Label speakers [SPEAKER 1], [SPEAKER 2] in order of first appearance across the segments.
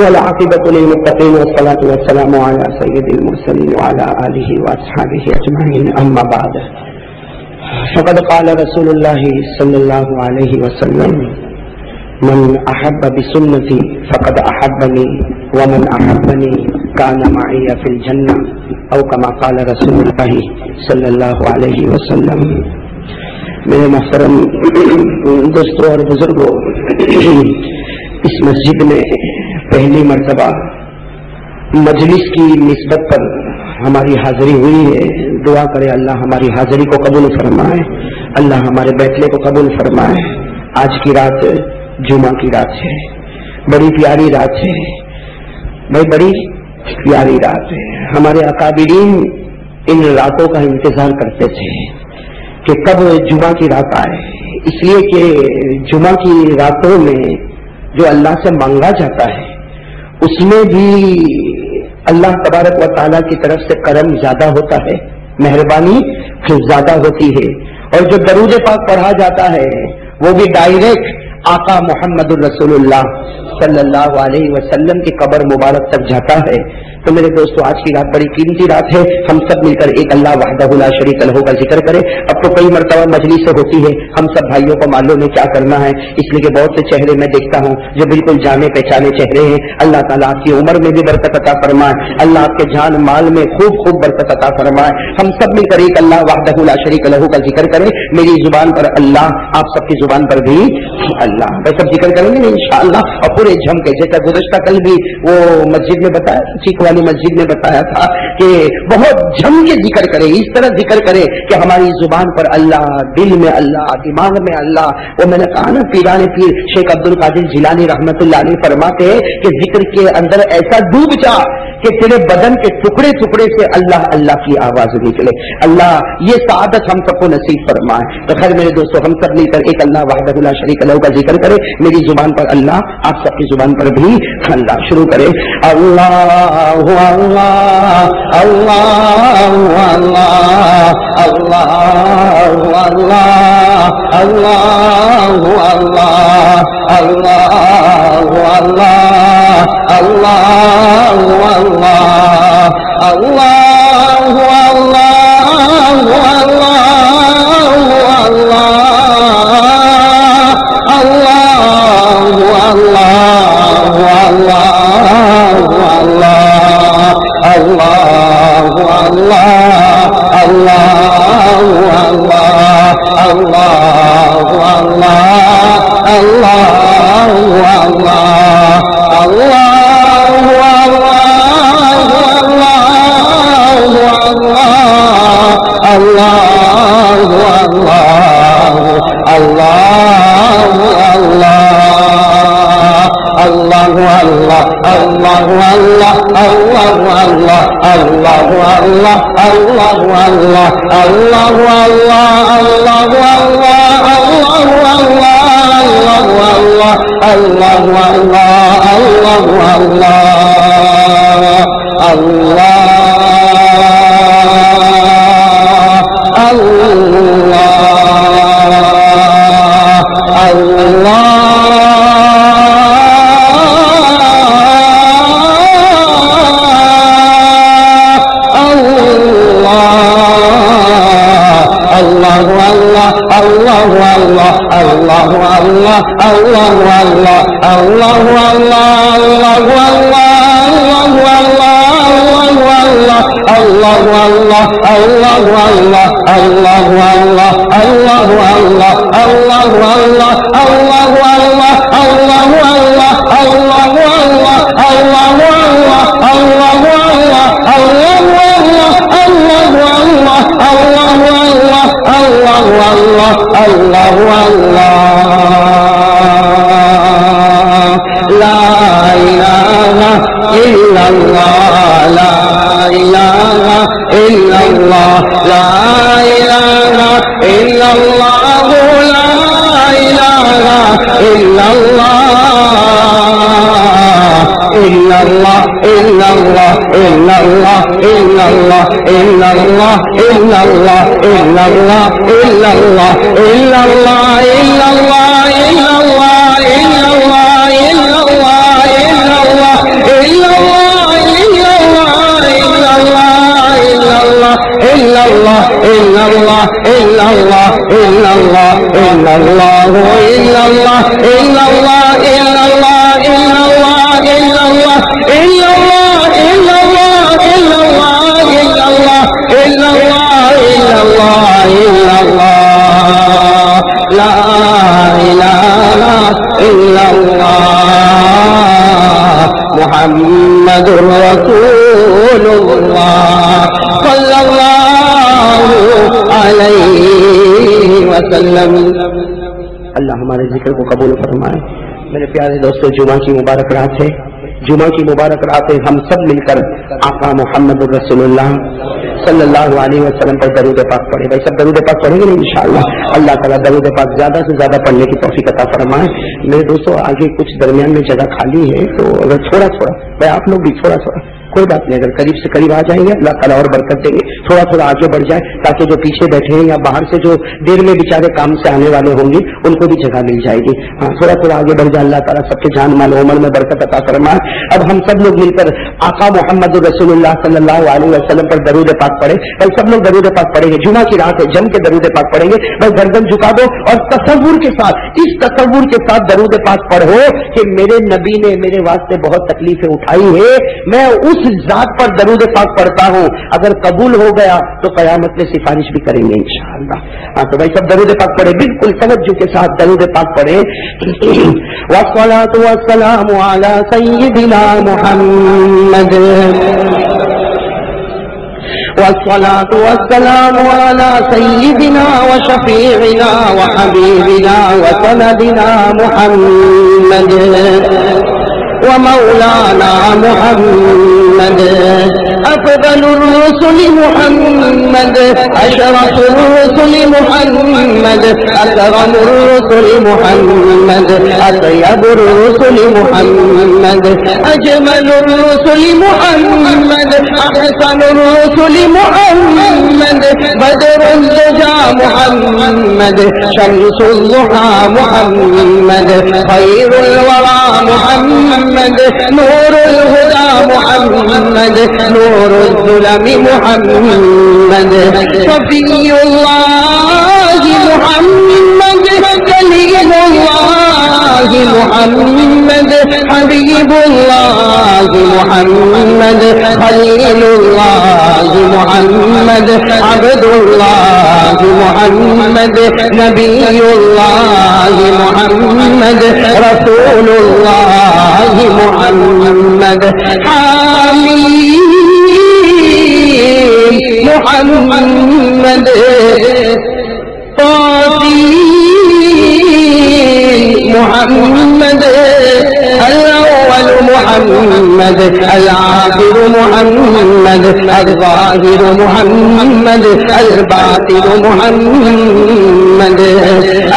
[SPEAKER 1] والعاقبۃ للمتقین والصلاة والسلام علی سید المرسلین وعلی آلہ واصحابہ اجمعین اما بعد فقد قال رسول اللہ صلی اللہ علیہ وسلم من احب بسنتی فقد احبنی ومن احبنی کان معی فی الجنہ او کما قال رسول اللہ صلی اللہ علیہ وسلم۔ میرے محترم دوستوں اور بزرگوں، اس مسجد میں پہلی مرتبہ مجلس کی نسبت پر ہماری حاضری ہوئی ہے۔ دعا کرے اللہ ہماری حاضری کو قبول فرمائے، اللہ ہمارے بیٹھنے کو قبول فرمائے۔ آج کی رات جمعہ کی رات ہے، بڑی پیاری رات ہے بھائی، بڑی پیاری رات ہے۔ ہمارے اکابرین ان راتوں کا انتظار کرتے تھے کہ کب جمعہ کی رات آئے، اس لیے کہ جمعہ کی راتوں میں جو اللہ سے مانگا جاتا ہے اس میں بھی اللہ تبارک و تعالیٰ کی طرف سے کرم زیادہ ہوتا ہے، مہربانی زیادہ ہوتی ہے، اور جو درود پاک پڑھا جاتا ہے وہ بھی ڈائریکٹ آقا محمد الرسول اللہ صلی اللہ علیہ وسلم کی قبر مبارک تک جاتا ہے۔ تو میرے دوستو، آج کی رات بڑی قیمتی رات ہے، ہم سب مل کر ایک اللہ وحدہ لا شریک لہ کا ذکر کریں۔ اب تو کئی مرتبہ مجلس ہوتی ہے، ہم سب بھائیوں کو معلوم ہے کیا کرنا ہے، اس لیے کہ بہت سے چہرے میں دیکھتا ہوں جو بالکل جانے پہچانے چہرے ہیں۔ اللہ تعالیٰ آپ کی عمر میں بھی برکت عطا فرمائے، اللہ آپ کے جان مال میں خوب خوب برکت عطا فرمائے۔ ہم سب مل کر ایک اللہ وحدہ لا شریک لہ کا ذکر کریں۔ میری زبان پر اللہ، آپ سب کی زبان پر بھی اللہ، بس سب ذکر کریں گے انشاءاللہ، اور پورے جھم کے، جیسا گزشتہ کل بھی وہ مسجد میں بتایا، چیک والی مسجد میں بتایا تھا کہ بہت جھم کے ذکر کرے، اس طرح ذکر کرے کہ ہماری زبان پر اللہ، دل میں اللہ، دماغ میں اللہ۔ وہ میں نے کہا نا، پیران پیر شیخ عبد القادر جیلانی رحمت اللہ علیہ فرماتے ہیں کہ ذکر کے اندر ایسا ڈوب جا کہ تیرے بدن کے ٹکڑے ٹکڑے سے اللہ اللہ کی آواز نکلے۔ اللہ یہ سعادت ہم سب کو نصیب فرمائے۔ تو خیر میرے دوستو، ہم سب مل کر ایک اللہ وحدہ لا شریک لہ کا ذکر کرے۔ میری زبان پر اللہ، آپ سب کی زبان پر بھی اللہ۔ شروع کرے، اللہ اللہ اللہ اللہ اللہ اللہ اللہ إلا الله إلا الله إلا الله إلا الله إلا الله إلا الله إلا الله إلا الله إلا الله إلا الله إلا الله إلا الله إلا الله لا إله إلا الله محمد رسول الله صلى الله عليه وسلم. اللہ ہمارے ذکر کو قبول فرمائے. میرے پیارے دوستو، جمعہ کی مبارک رات ہے. جمعہ کی مبارک رات ہے. ہم سب مل کر آقا محمد رسول اللہ صلی اللہ علیہ وسلم پر درود پاک پڑھے. بھائی سب درود پاک پڑھیں گے نا انشاءاللہ. اللہ تعالیٰ درود پاک زیادہ سے زیادہ پڑھنے کی توفیق عطا فرمائے. میرے دوستو، آگے کچھ درمیان میں جگہ خالی ہے، تو اگر تھوڑا تھوڑا بھائی آپ لوگ بھی تھوڑا تھوڑا، کوئی بات نہیں، اگر قریب سے قریب آ جائیں گے اللہ تعالیٰ اور برکت دیں گے. تھوڑا تھوڑا آگے بڑھ جائے تاکہ جو پیچھے بیٹھے ہیں یا باہر سے جو دیر میں بیچارے کام سے آنے والے ہوں گے ان کو بھی جگہ مل جائے گی. ہاں تھوڑا تھوڑا آگے بڑھ جائے. اللہ تعالیٰ سب کے جان مال عمر میں برکت عطا فرمائے. اب ہم سب لوگ مل کر آقا محمد رسول اللہ صلی اللہ علیہ وسلم پر درود پاک پڑھے. بھائی سب لوگ درود پاک پڑھیں گے. جمعہ کی رات ہے، جم کے درود پاک پڑھیں گے. بھائی گردن جھکا دو اور تصور کے ساتھ، اس تصور کے ساتھ درود پاک پڑھو کہ میرے نبی نے میرے واسطے بہت تکلیفیں اٹھائی ہے، میں اس ذات پر درود پاک پڑھتا ہوں. اگر قبول ہو گیا تو قیامت میں سفارش بھی کریں گے انشاءاللہ. ہاں تو بھائی سب درود پاک پڑھے، بالکل توجہ کے ساتھ درود پاک پڑھے. والصلاة والسلام على سيدنا محمد والصلاة والسلام على سيدنا وشفيعنا وحبيبنا وسندنا محمد ومولانا محمد أفضل الرسل محمد أشرف الرسل محمد أكرم الرسل محمد أطيب الرسل محمد أجمل الرسل محمد أحسن الرسل محمد بدر الدجى محمد شمس الضحى محمد خير الورى محمد نور الهدى محمد نور الظلم محمد صفي الله محمد كليم الله محمد حبيب الله محمد خليل الله محمد عبد الله محمد نبي الله محمد رسول الله محمد حميد محمد طاسين محمد الأول محمد الآخر محمد الظاهر محمد الباطن محمد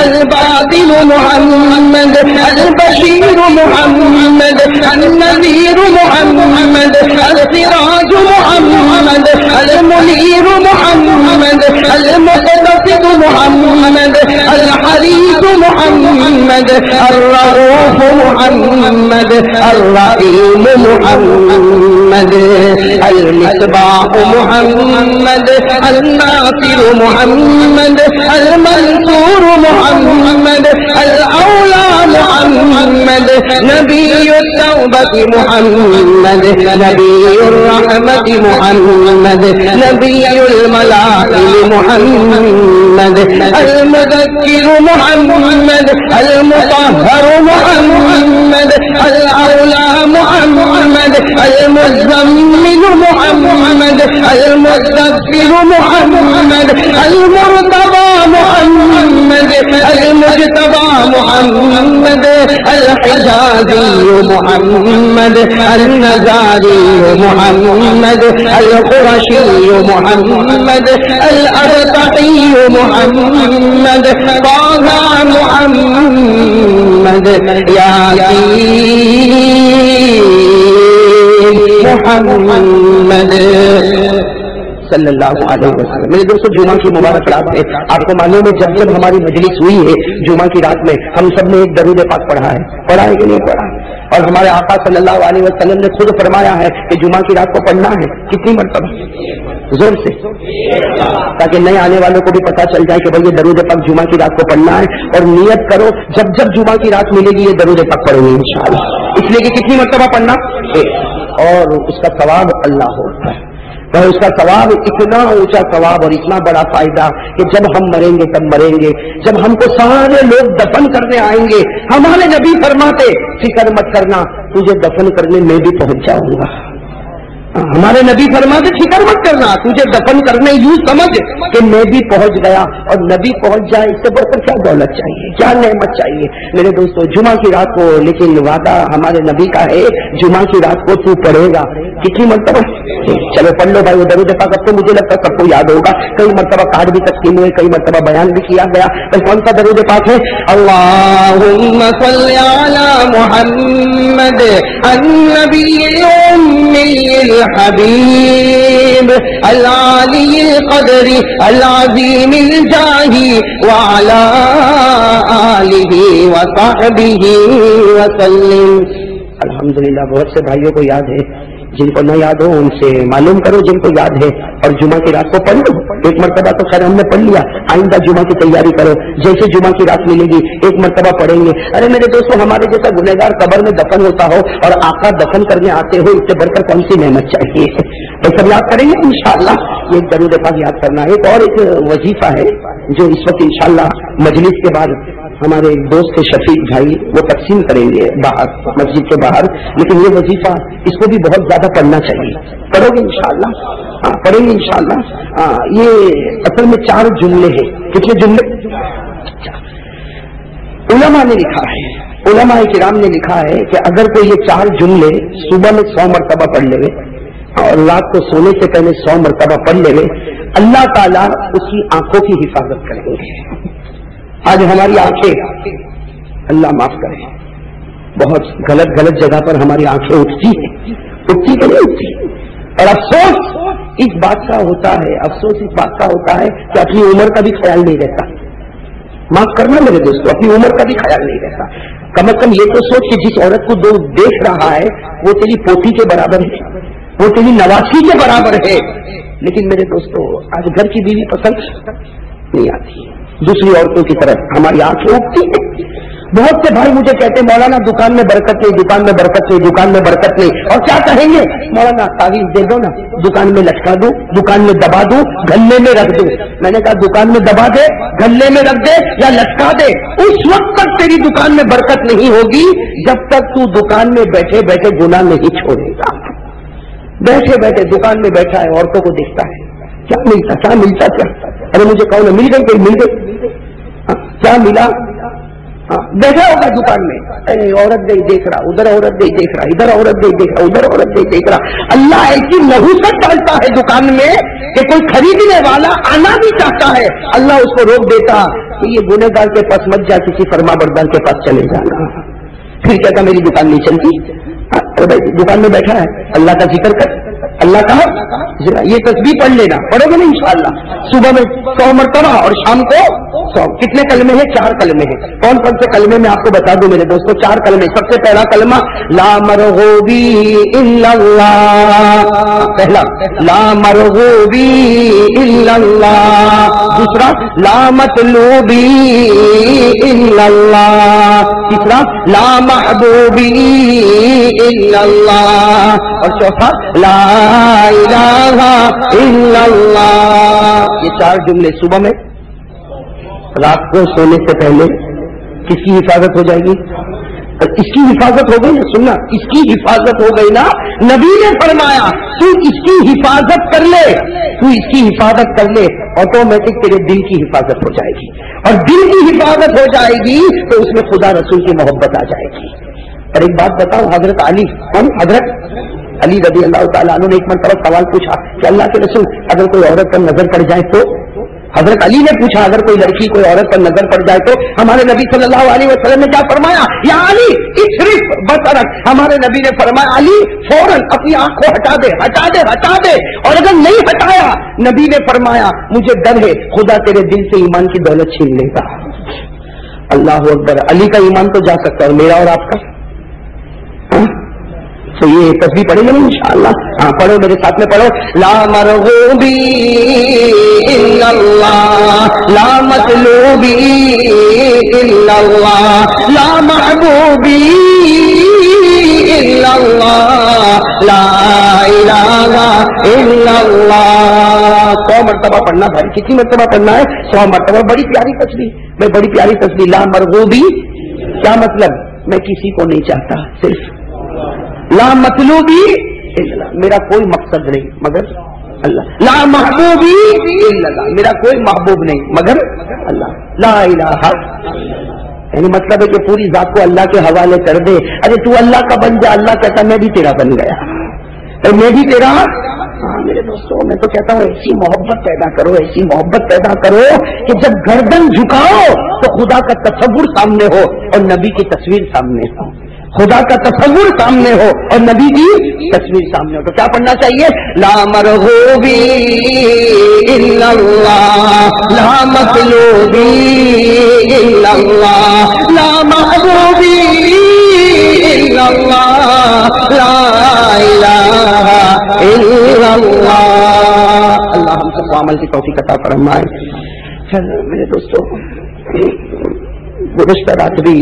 [SPEAKER 1] الباطن محمد البشير محمد النذير محمد السراج محمد المنير محمد المقتصد محمد الحريص محمد الرؤوف محمد الرحيم محمد المصباح محمد الناصر محمد المنصور محمد الأولى محمد نبي التوبة محمد نبي الرحمة محمد نبي الملائكة محمد المذكر محمد المطهر محمد الأولى محمد المزمل محمد المدثر محمد المرتضى محمد المجتبى محمد الحجازي محمد النزاري محمد القرشي محمد الأرطحي محمد طه محمد ياسين محمد صلی اللہ علیہ وسلم. میرے دوستو جمعہ کی مبارک رات ہے. آپ کو معلوم ہے جب ہماری مجلس ہوئی ہے جمعہ کی رات میں ہم سب نے ایک درود پاک پڑھا ہے کہ نہیں پڑھا؟ اور ہمارے آقا صلی اللہ علیہ وسلم نے خود فرمایا ہے کہ جمعہ کی رات کو پڑھنا ہے. کتنی مرتبہ؟ زور سے، تاکہ نئے آنے والوں کو بھی پتا چل جائے کہ بھائی یہ درود پاک جمعہ کی رات کو پڑھنا ہے، اور نیت کرو جب جب جمعہ کی رات ملے گی یہ درود پاک پڑھیں گے انشاءاللہ، اس لیے کہ کتنی مرتبہ پڑھنا، اور اس کا ثواب اللہ ہوتا ہے، اور اس کا ثواب اتنا اونچا ثواب اور اتنا بڑا فائدہ کہ جب ہم مریں گے تب مریں گے، جب ہم کو سارے لوگ دفن کرنے آئیں گے، ہمارے نبی فرماتے فکر مت کرنا تجھے دفن کرنے میں بھی پہنچ جاؤں گا، ہمارے نبی فرماتے فکر مت کرنا تجھے دفن کرنے یوں سمجھ کہ میں بھی پہنچ گیا، اور نبی پہنچ جائے اس سے بڑھ کر کیا دولت چاہیے، کیا نعمت چاہیے میرے دوستو۔ جمعہ کی رات کو لیکن وعدہ ہمارے نبی کا ہے، جمعہ کی رات کو تو پڑھے گا کتنی مرتبہ، چلو پڑھ لو بھائی وہ درود پاک، اب تو مجھے لگتا ہے سب کو یاد ہوگا، کئی مرتبہ کارڈ بھی تقسیم ہوئے، کئی مرتبہ بیان بھی کیا گیا، کون سا درود پاک ہے؟ اللہم صلی علی محمد النبی الامی الحبیب العالی القدر العظیم الجاہ وعلی آلہ وصحبہ وسلم۔ الحمدللہ بہت سے بھائیوں کو یاد ہے، جن کو نہ یاد ہو ان سے معلوم کرو جن کو یاد ہے، اور جمعہ کی رات کو پڑھ لو، ایک مرتبہ تو خیر ہم نے پڑھ لیا، آئندہ جمعہ کی تیاری کرو، جیسے جمعہ کی رات ملے گی ایک مرتبہ پڑھیں گے۔ ارے میرے دوستوں ہمارے جیسا گنہگار قبر میں دفن ہوتا ہو اور آقا دفن کرنے آتے ہو، اس سے بڑھ کر کون سی نعمت چاہیے، یہ سب یاد کریں گے انشاءاللہ۔ یہ درود پاک یاد کرنا ہے۔ ایک اور ایک وظیفہ ہے جو اس وقت انشاءاللہ مجلس کے بعد ہمارے ایک دوست شفیق بھائی وہ تقسیم کریں گے باہر مسجد کے باہر، لیکن یہ وظیفہ اس کو بھی بہت زیادہ پڑھنا چاہیے، پڑھو گے انشاءاللہ؟ ہاں پڑھیں گے انشاءاللہ۔ یہ اصل میں 4 جملے ہیں، کتنے جملے؟ علماء نے لکھا ہے، علماء کرام نے لکھا ہے کہ اگر کوئی یہ 4 جملے صبح میں 100 مرتبہ پڑھ لے اور رات کو سونے سے پہلے 100 مرتبہ پڑھ لے، اللہ تعالیٰ اس کی آنکھوں کی حفاظت کریں گے۔ آج ہماری آنکھیں اللہ معاف کرے بہت غلط جگہ پر ہماری آنکھیں اٹھتی ہیں، اٹھتی کہ نہیں اٹھتی، اور افسوس اس بات کا ہوتا ہے، افسوس اس بات کا ہوتا ہے کہ اپنی عمر کا بھی خیال نہیں رہتا۔ معاف کرنا میرے دوستوں، اپنی عمر کا بھی خیال نہیں رہتا۔ کم از کم یہ تو سوچ کہ جس عورت کو دو دیکھ رہا ہے وہ تیری پوتی کے برابر ہے، وہ تیری نواسی کے برابر ہے، لیکن میرے دوستوں آج گھر کی بیوی پسند نہیں آتی، دوسری عورتوں کی طرف ہماری آنکھیں اٹھتی ہیں۔ بہت سے بھائی مجھے کہتے ہیں مولانا دکان میں برکت نہیں، دکان میں برکت نہیں، دکان میں برکت نہیں، اور کیا کہیں گے مولانا تعویذ دے دو نا، دکان میں لٹکا دوں، دکان میں دبا دوں، گلے میں رکھ دوں۔ میں نے کہا دکان میں دبا دے، گلے میں رکھ دے یا لٹکا دے، اس وقت تک تیری دکان میں برکت نہیں ہوگی جب تک تو دکان میں بیٹھے بیٹھے گناہ نہیں چھوڑے گا۔ بیٹھے بیٹھے دکان میں بیٹھا ہے، عورتوں کو دیکھتا ہے، کیا ملتا کیا؟ ارے مجھے کہو نا مل گئی کوئی، مل گئی کیا ملا؟ بیٹھا ہوگا دکان میں، عورت نہیں دیکھ رہا، ادھر عورت نہیں دیکھ رہا، ادھر عورت نہیں دیکھ رہا، ادھر عورت نہیں دیکھ رہا۔ اللہ ایسی نحوست ڈالتا ہے دکان میں کہ کوئی خریدنے والا آنا بھی چاہتا ہے، اللہ اس کو روک دیتا کہ یہ گنہگار کے پاس مت جا، کسی فرما بردار کے پاس چلے جانا۔ پھر کہتا میری دکان نہیں چلتی، دکان میں بیٹھا ہے، اللہ کا ذکر کر، اللہ کا یہ تسبیح پڑھ لینا، پڑھو گے نا انشاءاللہ صبح میں 100 مرتبہ اور شام کو 100۔ کتنے کلمے ہیں؟ 4 کلمے ہیں۔ کون کون سے کلمے میں آپ کو بتا دوں میرے دوستوں، 4 کلمے۔ سب سے پہلا کلمہ لا مرغوبی الا اللہ، پہلا لا مرغوبی الا اللہ، دوسرا لا مطلوبی الا اللہ، تیسرا لا محبوبی الا اللہ، اور چوتھا لا الہ الا اللہ۔ یہ 4 جملے صبح میں، رات کو سونے سے پہلے کس کی حفاظت ہو جائے گی؟ اس کی حفاظت ہو گئی نا، سننا، اس کی حفاظت ہو گئی نا۔ نبی نے فرمایا تو اس کی حفاظت کر لے، تو اس کی حفاظت کر لے، آٹومیٹک تیرے دل کی حفاظت ہو جائے گی، اور دل کی حفاظت ہو جائے گی تو اس میں خدا رسول کی محبت آ جائے گی۔ اور ایک بات بتاؤ، حضرت علی، حضرت علی رضی اللہ تعالیٰ عنہ نے ایک مرتبہ سوال پوچھا کہ اللہ کے رسول اگر کوئی عورت پر نظر پڑ جائے تو؟ حضرت علی نے پوچھا اگر کوئی لڑکی کوئی عورت پر نظر پڑ جائے تو؟ ہمارے نبی صلی اللہ علیہ وسلم نے کیا فرمایا؟ یا علی اصرف بصرک، ہمارے نبی نے فرمایا علی فوراً اپنی آنکھ کو ہٹا دے، ہٹا دے، ہٹا دے، اور اگر نہیں ہٹایا نبی نے فرمایا مجھے ڈر ہے خدا تیرے دل سے ایمان کی دولت چھین لے گا۔ اللہ اکبر۔ علی کا ایمان تو جا سکتا ہے، میرا اور آپ کا تو یہ تسبیح پڑھیں گے نا انشاءاللہ؟ ہاں پڑھو میرے ساتھ میں پڑھو. لا مرغوبی الا اللہ لا مطلوبی الا اللہ لا محبوبی الا اللہ لا الہ الا اللہ. 100 مرتبہ پڑھنا بھائی. کتنی مرتبہ پڑھنا ہے؟ 100 مرتبہ. بڑی پیاری تسبیح میں بڑی پیاری تسبیح. لا مرغوبی کیا مطلب؟ میں کسی کو نہیں چاہتا، صرف لا مطلوبی الا اللہ، میرا کوئی مقصد نہیں مگر اللہ. لا محبوبی الا اللہ، میرا کوئی محبوب نہیں مگر اللہ. لا الہ، یعنی مطلب ہے کہ پوری ذات کو اللہ کے حوالے کر دے. ارے تو اللہ کا بن جا. اللہ کہتا میں بھی تیرا بن گیا، میں بھی تیرا. ہاں میرے دوستوں، میں تو کہتا ہوں ایسی محبت پیدا کرو، ایسی محبت پیدا کرو کہ جب گردن جھکاؤ تو خدا کا تصور سامنے ہو اور نبی کی تصویر سامنے ہو. خدا کا تصور سامنے ہو اور نبی کی تصویر سامنے ہو. تو کیا پڑھنا چاہیے؟ لا مرغوبی الا اللہ لا مطلوبی الا اللہ لا محبوبی الا اللہ لا الہ الا اللہ. اللہ ہم سب کو عمل کی توفیق عطا فرمائے. میرے دوستوں، گزشتہ رات بھی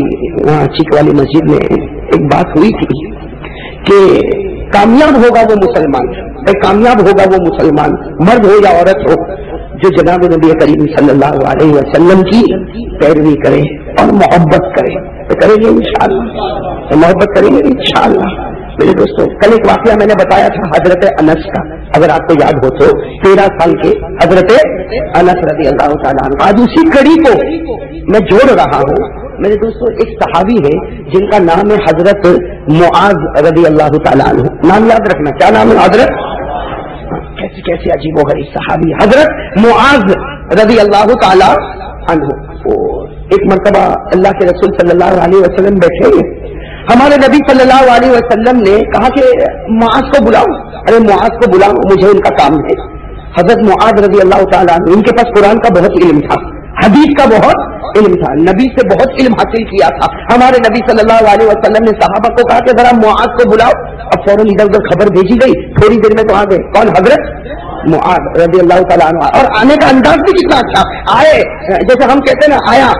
[SPEAKER 1] وہاں چیک والی مسجد میں ایک بات ہوئی تھی کہ کامیاب ہوگا وہ مسلمان، کامیاب ہوگا وہ مسلمان، مرد ہو یا عورت ہو، جو جناب نبی کریم صلی اللہ علیہ وسلم کی پیروی کرے اور محبت کرے. تو کریں گے انشاءاللہ، محبت کریں گے انشاءاللہ. میرے دوستوں، کل ایک واقعہ میں نے بتایا تھا حضرت انس کا، اگر آپ کو یاد ہو تو 13 سال کے حضرت انس رضی اللہ تعالیٰ عنہ. آج اسی کڑی کو میں جوڑ رہا ہوں. میرے دوستوں، ایک صحابی ہے جن کا نام ہے حضرت معاذ رضی اللہ تعالیٰ عنہ. نام یاد رکھنا. کیا نام ہے حضرت؟ کیسے کیسے عجیب و غریب صحابی حضرت معاذ رضی اللہ تعالیٰ عنہ. ایک مرتبہ اللہ کے رسول صلی اللہ علیہ وسلم بیٹھے، ہمارے نبی صلی اللہ علیہ وسلم نے کہا کہ معاذ کو بلاؤ. ارے معاذ کو بلاؤ، مجھے ان کا کام ہے. حضرت معاذ رضی اللہ تعالیٰ عنہ، ان کے پاس قرآن کا بہت علم تھا، حدیث کا بہت علم تھا، نبی سے بہت علم حاصل کیا تھا. ہمارے نبی صلی اللہ علیہ وسلم نے صحابہ کو کہا کہ ذرا معاذ کو بلاؤ. اب فوراً ادھر ادھر خبر بھیجی گئی، تھوڑی دیر میں تو آ گئے. کون؟ حضرت معاذ رضی اللہ تعالیٰ عنہ. اور آنے کا انداز بھی کتنا اچھا. آئے جیسے ہم کہتے ہیں نا آیا،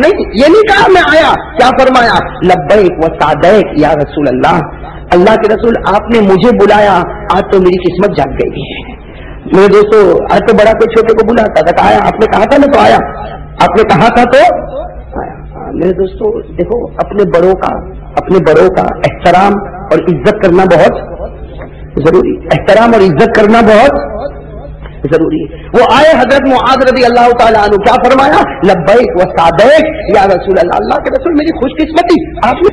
[SPEAKER 1] نہیں یہ نہیں کہا میں آیا. کیا فرمایا؟ لبیک و سعدیک یا رسول اللہ. اللہ کے رسول آپ نے مجھے بلایا، آج تو میری قسمت جاگ گئی ہے. میرے دوستو، آج تو بڑا کوئی چھوٹے کو بلاتا تھا. آیا، آپ نے کہا تھا نا تو آیا، آپ نے کہا تھا تو آیا. میرے دوستو دیکھو، اپنے بڑوں کا احترام اور عزت کرنا بہت ضروری. احترام اور عزت کرنا بہت ضروری ہے. وہ آئے حضرت معاذ رضی اللہ تعالیٰ عنہ. کیا فرمایا؟ لبیک و سعدیک یا رسول اللہ. اللہ کے رسول میری خوش قسمتی، آپ نے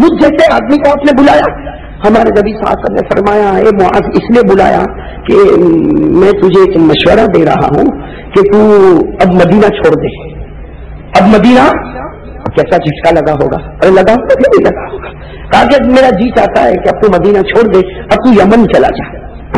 [SPEAKER 1] مجھ جیسے آدمی کو آپ نے بلایا. ہمارے نبی صلی اللہ علیہ وسلم نے فرمایا، اے معاذ اس لیے بلایا کہ میں تجھے ایک مشورہ دے رہا ہوں کہ تو اب مدینہ چھوڑ دے. اب مدینہ، کیسا جھٹکا لگا ہوگا. ارے لگا ہوگا کہ نہیں لگا ہوگا. کہا کہ میرا جی چاہتا ہے کہ اب تو مدینہ چھوڑ دے، اب تو یمن چلا جا.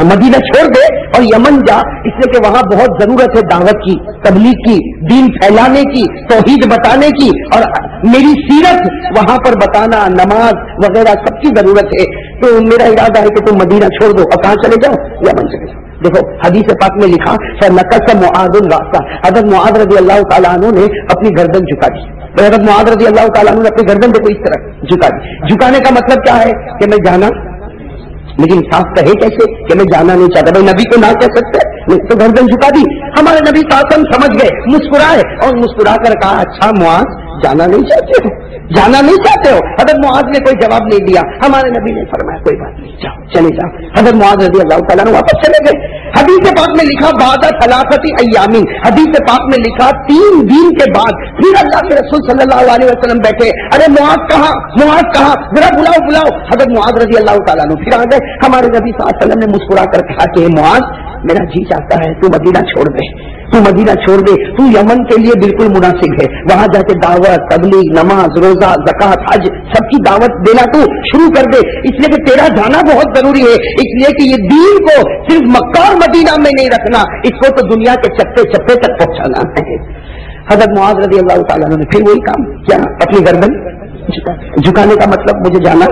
[SPEAKER 1] مدینہ چھوڑ دے اور یمن جا، اس لیے کہ وہاں بہت ضرورت ہے دعوت کی، تبلیغ کی، دین پھیلانے کی، توحید بتانے کی، اور میری سیرت وہاں پر بتانا، نماز وغیرہ سب کی ضرورت ہے. تو میرا ارادہ ہے کہ تم مدینہ چھوڑ دو اور کہاں چلے جاؤ؟ یمن چلے جاؤ. دیکھو حدیث پاک میں لکھا فَنَكَسَ مُعَاذٌ رَأْسَهُ. حضرت معاذ رضی اللہ تعالیٰ عنہ نے اپنی گردن جھکا دی. حضرت معاذ رضی اللہ تعالیٰ عنہ نے اپنی گردن کو اس طرح جھکا دی. جھکانے کا مطلب کیا ہے؟ کہ میں جانا، لیکن صاف کہے کیسے کہ میں جانا نہیں چاہتا. بھائی نبی کو نہ کہہ سکتے، تو گردن جھکا دی. ہمارے نبی صلی اللہ علیہ وسلم سمجھ گئے، مسکرائے اور مسکرا کر کہا اچھا معاذ جانا نہیں چاہتے ہو، جانا نہیں چاہتے ہو. حضرت معاذ نے کوئی جواب نہیں دیا. ہمارے نبی نے فرمایا کوئی بات نہیں، جاؤ چلے جاؤ. حضرت معاذ رضی اللہ تعالیٰ نے واپس چلے گئے. حدیث پاک میں لکھا بعد ثلاثۃ ایام، حدیث پاک میں لکھا 3 دن کے بعد پھر اللہ کے رسول صلی اللہ علیہ وسلم بیٹھے. ارے معاذ کہاں، معاذ کہاں، ذرا بلاؤ بلاؤ. حضرت معاذ رضی اللہ تعالیٰ عنہ پھر آ گئے. ہمارے نبی صلی اللہ علیہ وسلم نے مسکرا کر کہا کہ معاذ میرا جی چاہتا ہے تو مدینہ چھوڑ دے، تو مدینہ چھوڑ دے. تو یمن کے لیے بالکل مناسب ہے. وہاں جا کے دعوت، تبلیغ، نماز، روزہ، زکات، حج سب کی دعوت دینا تو شروع کر دے. اس لیے کہ تیرا جانا بہت ضروری ہے. اس لیے کہ یہ دین کو صرف مکہ اور مدینہ میں نہیں رکھنا، اس کو تو دنیا کے چپے چپے تک پہنچانا ہے. حضرت معاذ رضی اللہ تعالیٰ نے پھر وہی کام کیا، اپنی گردن جھکانے کا مطلب مجھے جانا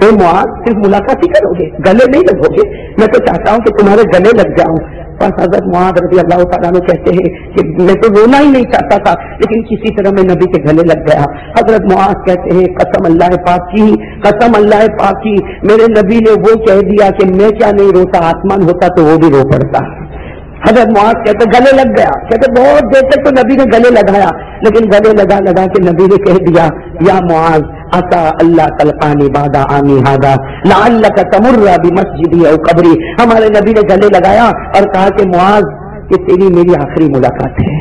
[SPEAKER 1] اے معاذ صرف ملاقات ہی کرو گے، گلے نہیں لگو گے؟ میں تو چاہتا ہوں کہ تمہارے گلے لگ جاؤں۔ بس حضرت معاذ رضی اللہ تعالیٰ عنہ کہتے ہیں کہ میں تو رونا ہی نہیں چاہتا تھا، لیکن کسی طرح میں نبی کے گلے لگ گیا۔ حضرت معاذ کہتے ہیں قسم اللہ پاک کی، قسم اللہ پاک کی، میرے نبی نے وہ کہہ دیا کہ میں کیا نہیں روتا، آسمان ہوتا تو وہ بھی رو پڑتا۔ حضرت معاذ کہتے گلے لگ گیا، کہتے بہت دیر تک تو نبی نے گلے لگایا، لیکن گلے لگا کے نبی نے کہہ دیا یا معاذ عسى اللہ تلقانی بعد عامی ھذا لعلک تمر بمسجدی او قبری۔ ہمارے نبی نے گلے لگایا اور کہا کہ معاذ یہ تیری میری آخری ملاقات ہے۔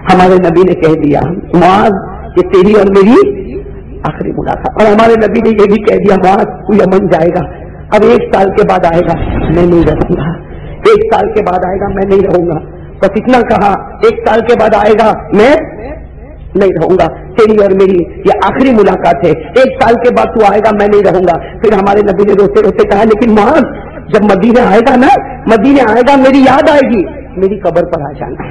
[SPEAKER 1] ہمارے نبی نے کہہ دیا معاذ یہ تیری اور میری آخری ملاقات، اور ہمارے نبی نے یہ بھی کہہ دیا معاذ تو یمن جائے گا، اب 1 سال کے بعد آئے گا، میں نہیں رہوں گا، 1 سال کے بعد آئے گا میں نہیں رہوں گا۔ بس اتنا کہا 1 سال کے بعد آئے گا میں نہیں رہوں گا، تیری اور میری یہ آخری ملاقات ہے، 1 سال کے بعد تو آئے گا میں نہیں رہوں گا۔ پھر ہمارے نبی نے روتے روتے کہا لیکن معاذ جب مدینے آئے گا نا، مدینے آئے گا میری یاد آئے گی، میری قبر پر آ جانا۔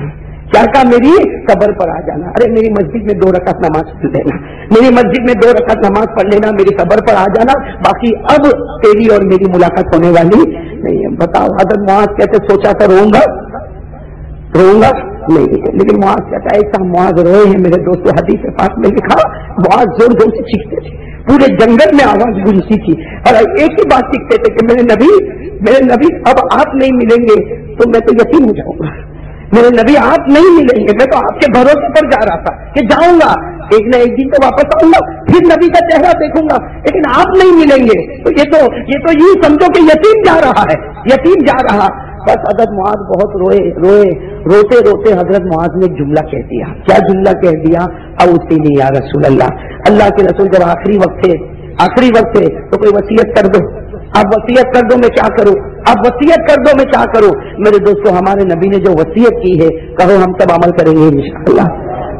[SPEAKER 1] کیا کہا؟ میری قبر پر آ جانا۔ ارے میری مسجد میں 2 رکعت نماز پڑھ لینا، میری مسجد میں 2 رکعت نماز پڑھ لینا، میری قبر پر آ جانا، باقی اب تیری اور میری ملاقات ہونے والی نہیں ہے۔ بتاؤ حضرت معاذ کہتے سوچا تھا روؤں گا نہیں، لیکن معاذ کہتا ہے ایسا معاذ روئے ہیں میرے دوستوں، حدیث پاک میں لکھا معاذ زور زور سے چیختے تھے، پورے جنگل میں آواز گونجتی تھی، اور ایک ہی بات سیکھتے تھے کہ میرے نبی اب آپ نہیں ملیں گے تو میں تو یتیم ہو جاؤں گا، میرے نبی آپ نہیں ملیں گے، میں تو آپ کے بھروسے پر جا رہا تھا کہ جاؤں گا ایک نہ ایک دن تو واپس آؤں گا، پھر نبی کا چہرہ دیکھوں گا، لیکن آپ نہیں ملیں گے تو یہ تو یوں سمجھو کہ یتیم جا رہا ہے، یتیم جا رہا۔ بس حضرت معاذ بہت روتے روتے حضرت معاذ نے ایک جملہ کہہ دیا۔ کیا جملہ کہہ دیا؟ اوصینی یا رسول اللہ کے رسول جب آخری وقت ہے تو کوئی وصیت کر دو، اب وصیت کر دو میں کیا کروں، اب وصیت کر دو میں کیا کروں۔ میرے دوستو ہمارے نبی نے جو وصیت کی ہے کہو ہم سب عمل کریں گے انشاءاللہ۔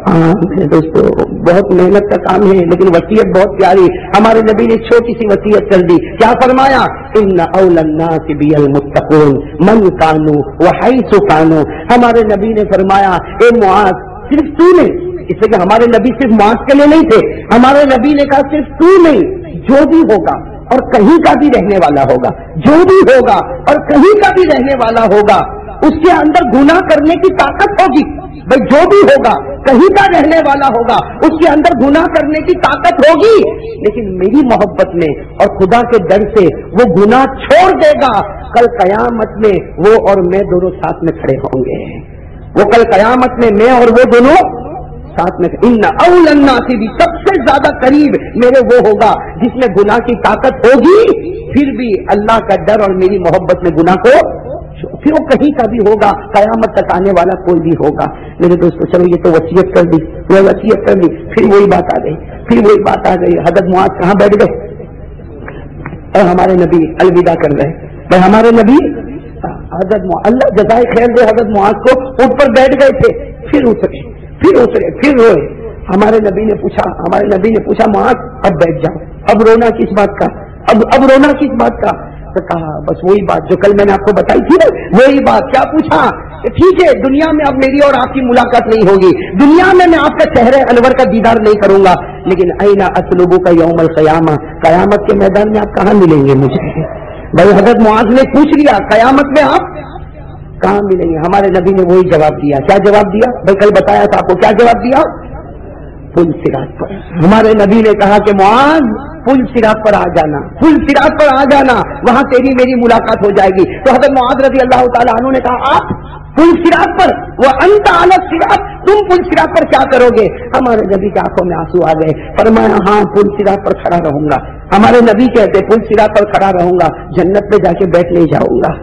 [SPEAKER 1] میرے دوستو بہت محنت کا کام ہے لیکن وصیت بہت پیاری۔ ہمارے نبی نے چھوٹی سی وصیت کر دی، کیا فرمایا؟ ان اول الناس بی المتقون من کانوا وحیث کانوا۔ ہمارے نبی نے فرمایا اے معاذ صرف تو نہیں، اس لیے کہ ہمارے نبی صرف معاذ کے لیے نہیں تھے، ہمارے نبی نے کہا صرف تو نہیں، جو بھی ہوگا اور کہیں کا بھی رہنے والا ہوگا، جو بھی ہوگا اور کہیں کا بھی رہنے والا ہوگا اس کے اندر گناہ کرنے کی طاقت ہوگی۔ بھائی جو بھی ہوگا کہیں کا رہنے والا ہوگا اس کے اندر گناہ کرنے کی طاقت ہوگی، لیکن میری محبت میں اور خدا کے ڈر سے وہ گناہ چھوڑ دے گا، کل قیامت میں وہ اور میں دونوں ساتھ میں کھڑے ہوں گے، وہ کل قیامت میں میں اور وہ دونوں ساتھ میں۔ ان اول الناس بھی سب سے زیادہ قریب میرے وہ ہوگا جس میں گناہ کی طاقت ہوگی، پھر بھی اللہ کا ڈر اور میری محبت میں گناہ کو پھر وہ کہیں کا بھی ہوگا، قیامت تک آنے والا کوئی بھی ہوگا۔ میرے دوستو چلو یہ تو وصیت کر دی، وہ وصیت کر دی، پھر وہی بات آ گئی، حضرت معاذ کہاں بیٹھ گئے اور ہمارے نبی الوداع کر رہے، ہمارے نبی حضرت اللہ جزائے خیر دے حضرت معاذ کو اٹھ پر بیٹھ گئے تھے، پھر اترے پھر روئے۔ ہمارے نبی نے پوچھا معاذ اب بیٹھ جاؤ، اب رونا کس بات کا، اب رونا کس بات کا؟ تو کہا بس وہی بات جو کل میں نے آپ کو بتائی تھی نا، وہی بات۔ کیا پوچھا؟ ٹھیک ہے دنیا میں اب میری اور آپ کی ملاقات نہیں ہوگی، دنیا میں آپ کا چہرے انور کا دیدار نہیں کروں گا، لیکن این اطلبو کا یوم القیامہ، قیامت کے میدان میں آپ کہاں ملیں گے مجھے؟ بھائی حضرت معاذ نے پوچھ لیا قیامت میں آپ کہاں ملیں گے؟ ہمارے نبی نے وہی جواب دیا۔ کیا جواب دیا؟ بھائی کل بتایا تھا آپ کو، کیا جواب دیا؟ پل صراط پر۔ ہمارے نبی نے کہا کہ معاذ پل صراط پر آ جانا، پل صراط پر آ جانا، وہاں تیری میری ملاقات ہو جائے گی۔ تو حضرت معاذ رضی اللہ تعالیٰ عنہ نے کہا آپ پل صراط پر، وہ انت علی الصراط، تم پل صراط پر کیا کرو گے؟ ہمارے نبی کی آنکھوں میں آنسو آ گئے، فرمایا ہاں پل صراط پر کھڑا رہوں گا۔ ہمارے نبی کہتے پل صراط پر کھڑا رہوں گا، جنت میں جا کے بیٹھ نہیں جاؤں گا،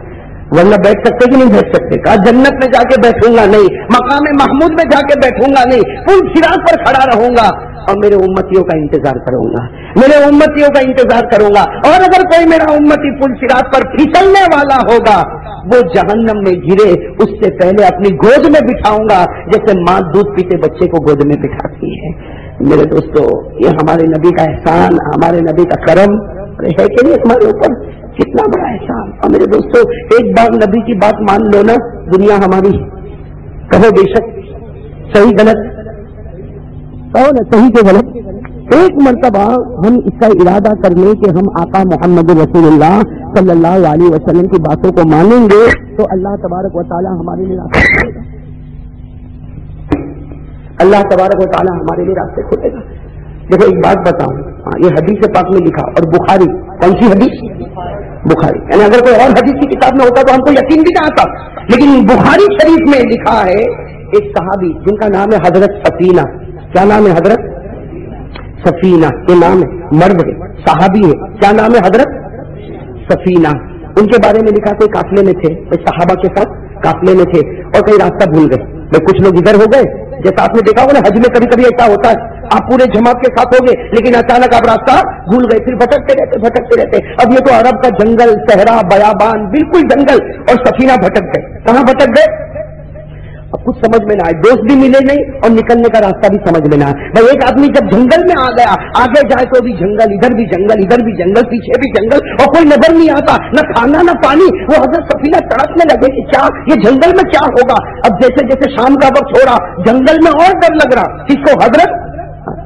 [SPEAKER 1] ورنہ بیٹھ سکتے کہ نہیں بیٹھ سکتے؟ کہا جنت میں جا کے بیٹھوں گا نہیں، مقام محمود میں جا کے بیٹھوں گا نہیں، پل صراط پر کھڑا رہوں گا اور میرے امتیوں کا انتظار کروں گا، میرے امتیوں کا انتظار کروں گا۔ اور اگر کوئی میرا امتی پل صراط پر پھسلنے والا ہوگا وہ جہنم میں گرے اس سے پہلے اپنی گود میں بٹھاؤں گا، جیسے ماں دودھ پیتے بچے کو گود میں بٹھاتی ہے۔ میرے دوستو یہ ہمارے نبی کا احسان، ہمارے نبی کا کرم ہے کہ نہیں ہمارے اوپر؟ کتنا بڑا احسان۔ اور میرے دوستو ایک بار نبی کی بات مان لو نا، دنیا ہماری، کہو بے شک صحیح غلط، کہو نا صحیح کے غلط، ایک مرتبہ ہم اس کا ارادہ کر لیں کہ ہم آقا محمد رسول اللہ صلی اللہ علیہ وسلم کی باتوں کو مانیں گے تو اللہ تبارک و تعالی ہمارے لیے راستے کھولے گا. اللہ تبارک و تعالی ہمارے لیے راستے کھولے گا. دیکھو ایک بات بتاؤں, یہ حدیث پاک میں لکھا, اور بخاری, کون سی حدیث؟ بخاری. یعنی اگر کوئی اور حدیث کی کتاب میں ہوتا تو ہم کو یقین بھی نہ آتا, لیکن بخاری شریف میں لکھا ہے ایک صحابی جن کا نام ہے حضرت سفینہ. کیا نام ہے؟ حضرت سفینہ. یہ نام ہے, مرد ہے, صحابی ہے. کیا نام ہے؟ حضرت سفینہ. ان کے بارے میں لکھا کوئی قافلے میں تھے, صحابہ کے ساتھ قافلے میں تھے اور کئی راستہ بھول گئے. کچھ لوگ ادھر ہو گئے, جیسا آپ نے دیکھا ہوگا نا حج میں کبھی کبھی ایسا ہوتا ہے, آپ پورے جماعت کے ساتھ ہو گئے لیکن اچانک آپ راستہ بھول گئے, پھر بھٹکتے رہتے. اب یہ تو عرب کا جنگل, صحرا, بیابان, بالکل جنگل, اور سفینہ بھٹک گئے. کہاں بھٹک گئے؟ اب کچھ سمجھ میں نہ آئے, دوست بھی ملے نہیں اور نکلنے کا راستہ بھی سمجھ میں نہ آئے. بھائی ایک آدمی جب جنگل میں آ گیا, آگے جائے تو بھی جنگل, ادھر بھی جنگل, ادھر بھی جنگل, پیچھے بھی جنگل, اور کوئی نظر نہیں آتا, نہ کھانا نہ پانی. وہ حضرت سفینہ تڑپنے لگے کہ کیا یہ جنگل میں کیا ہوگا. اب جیسے جیسے شام کا وقت ہو رہا, جنگل میں اور ڈر لگ رہا. کس کو؟ حضرت.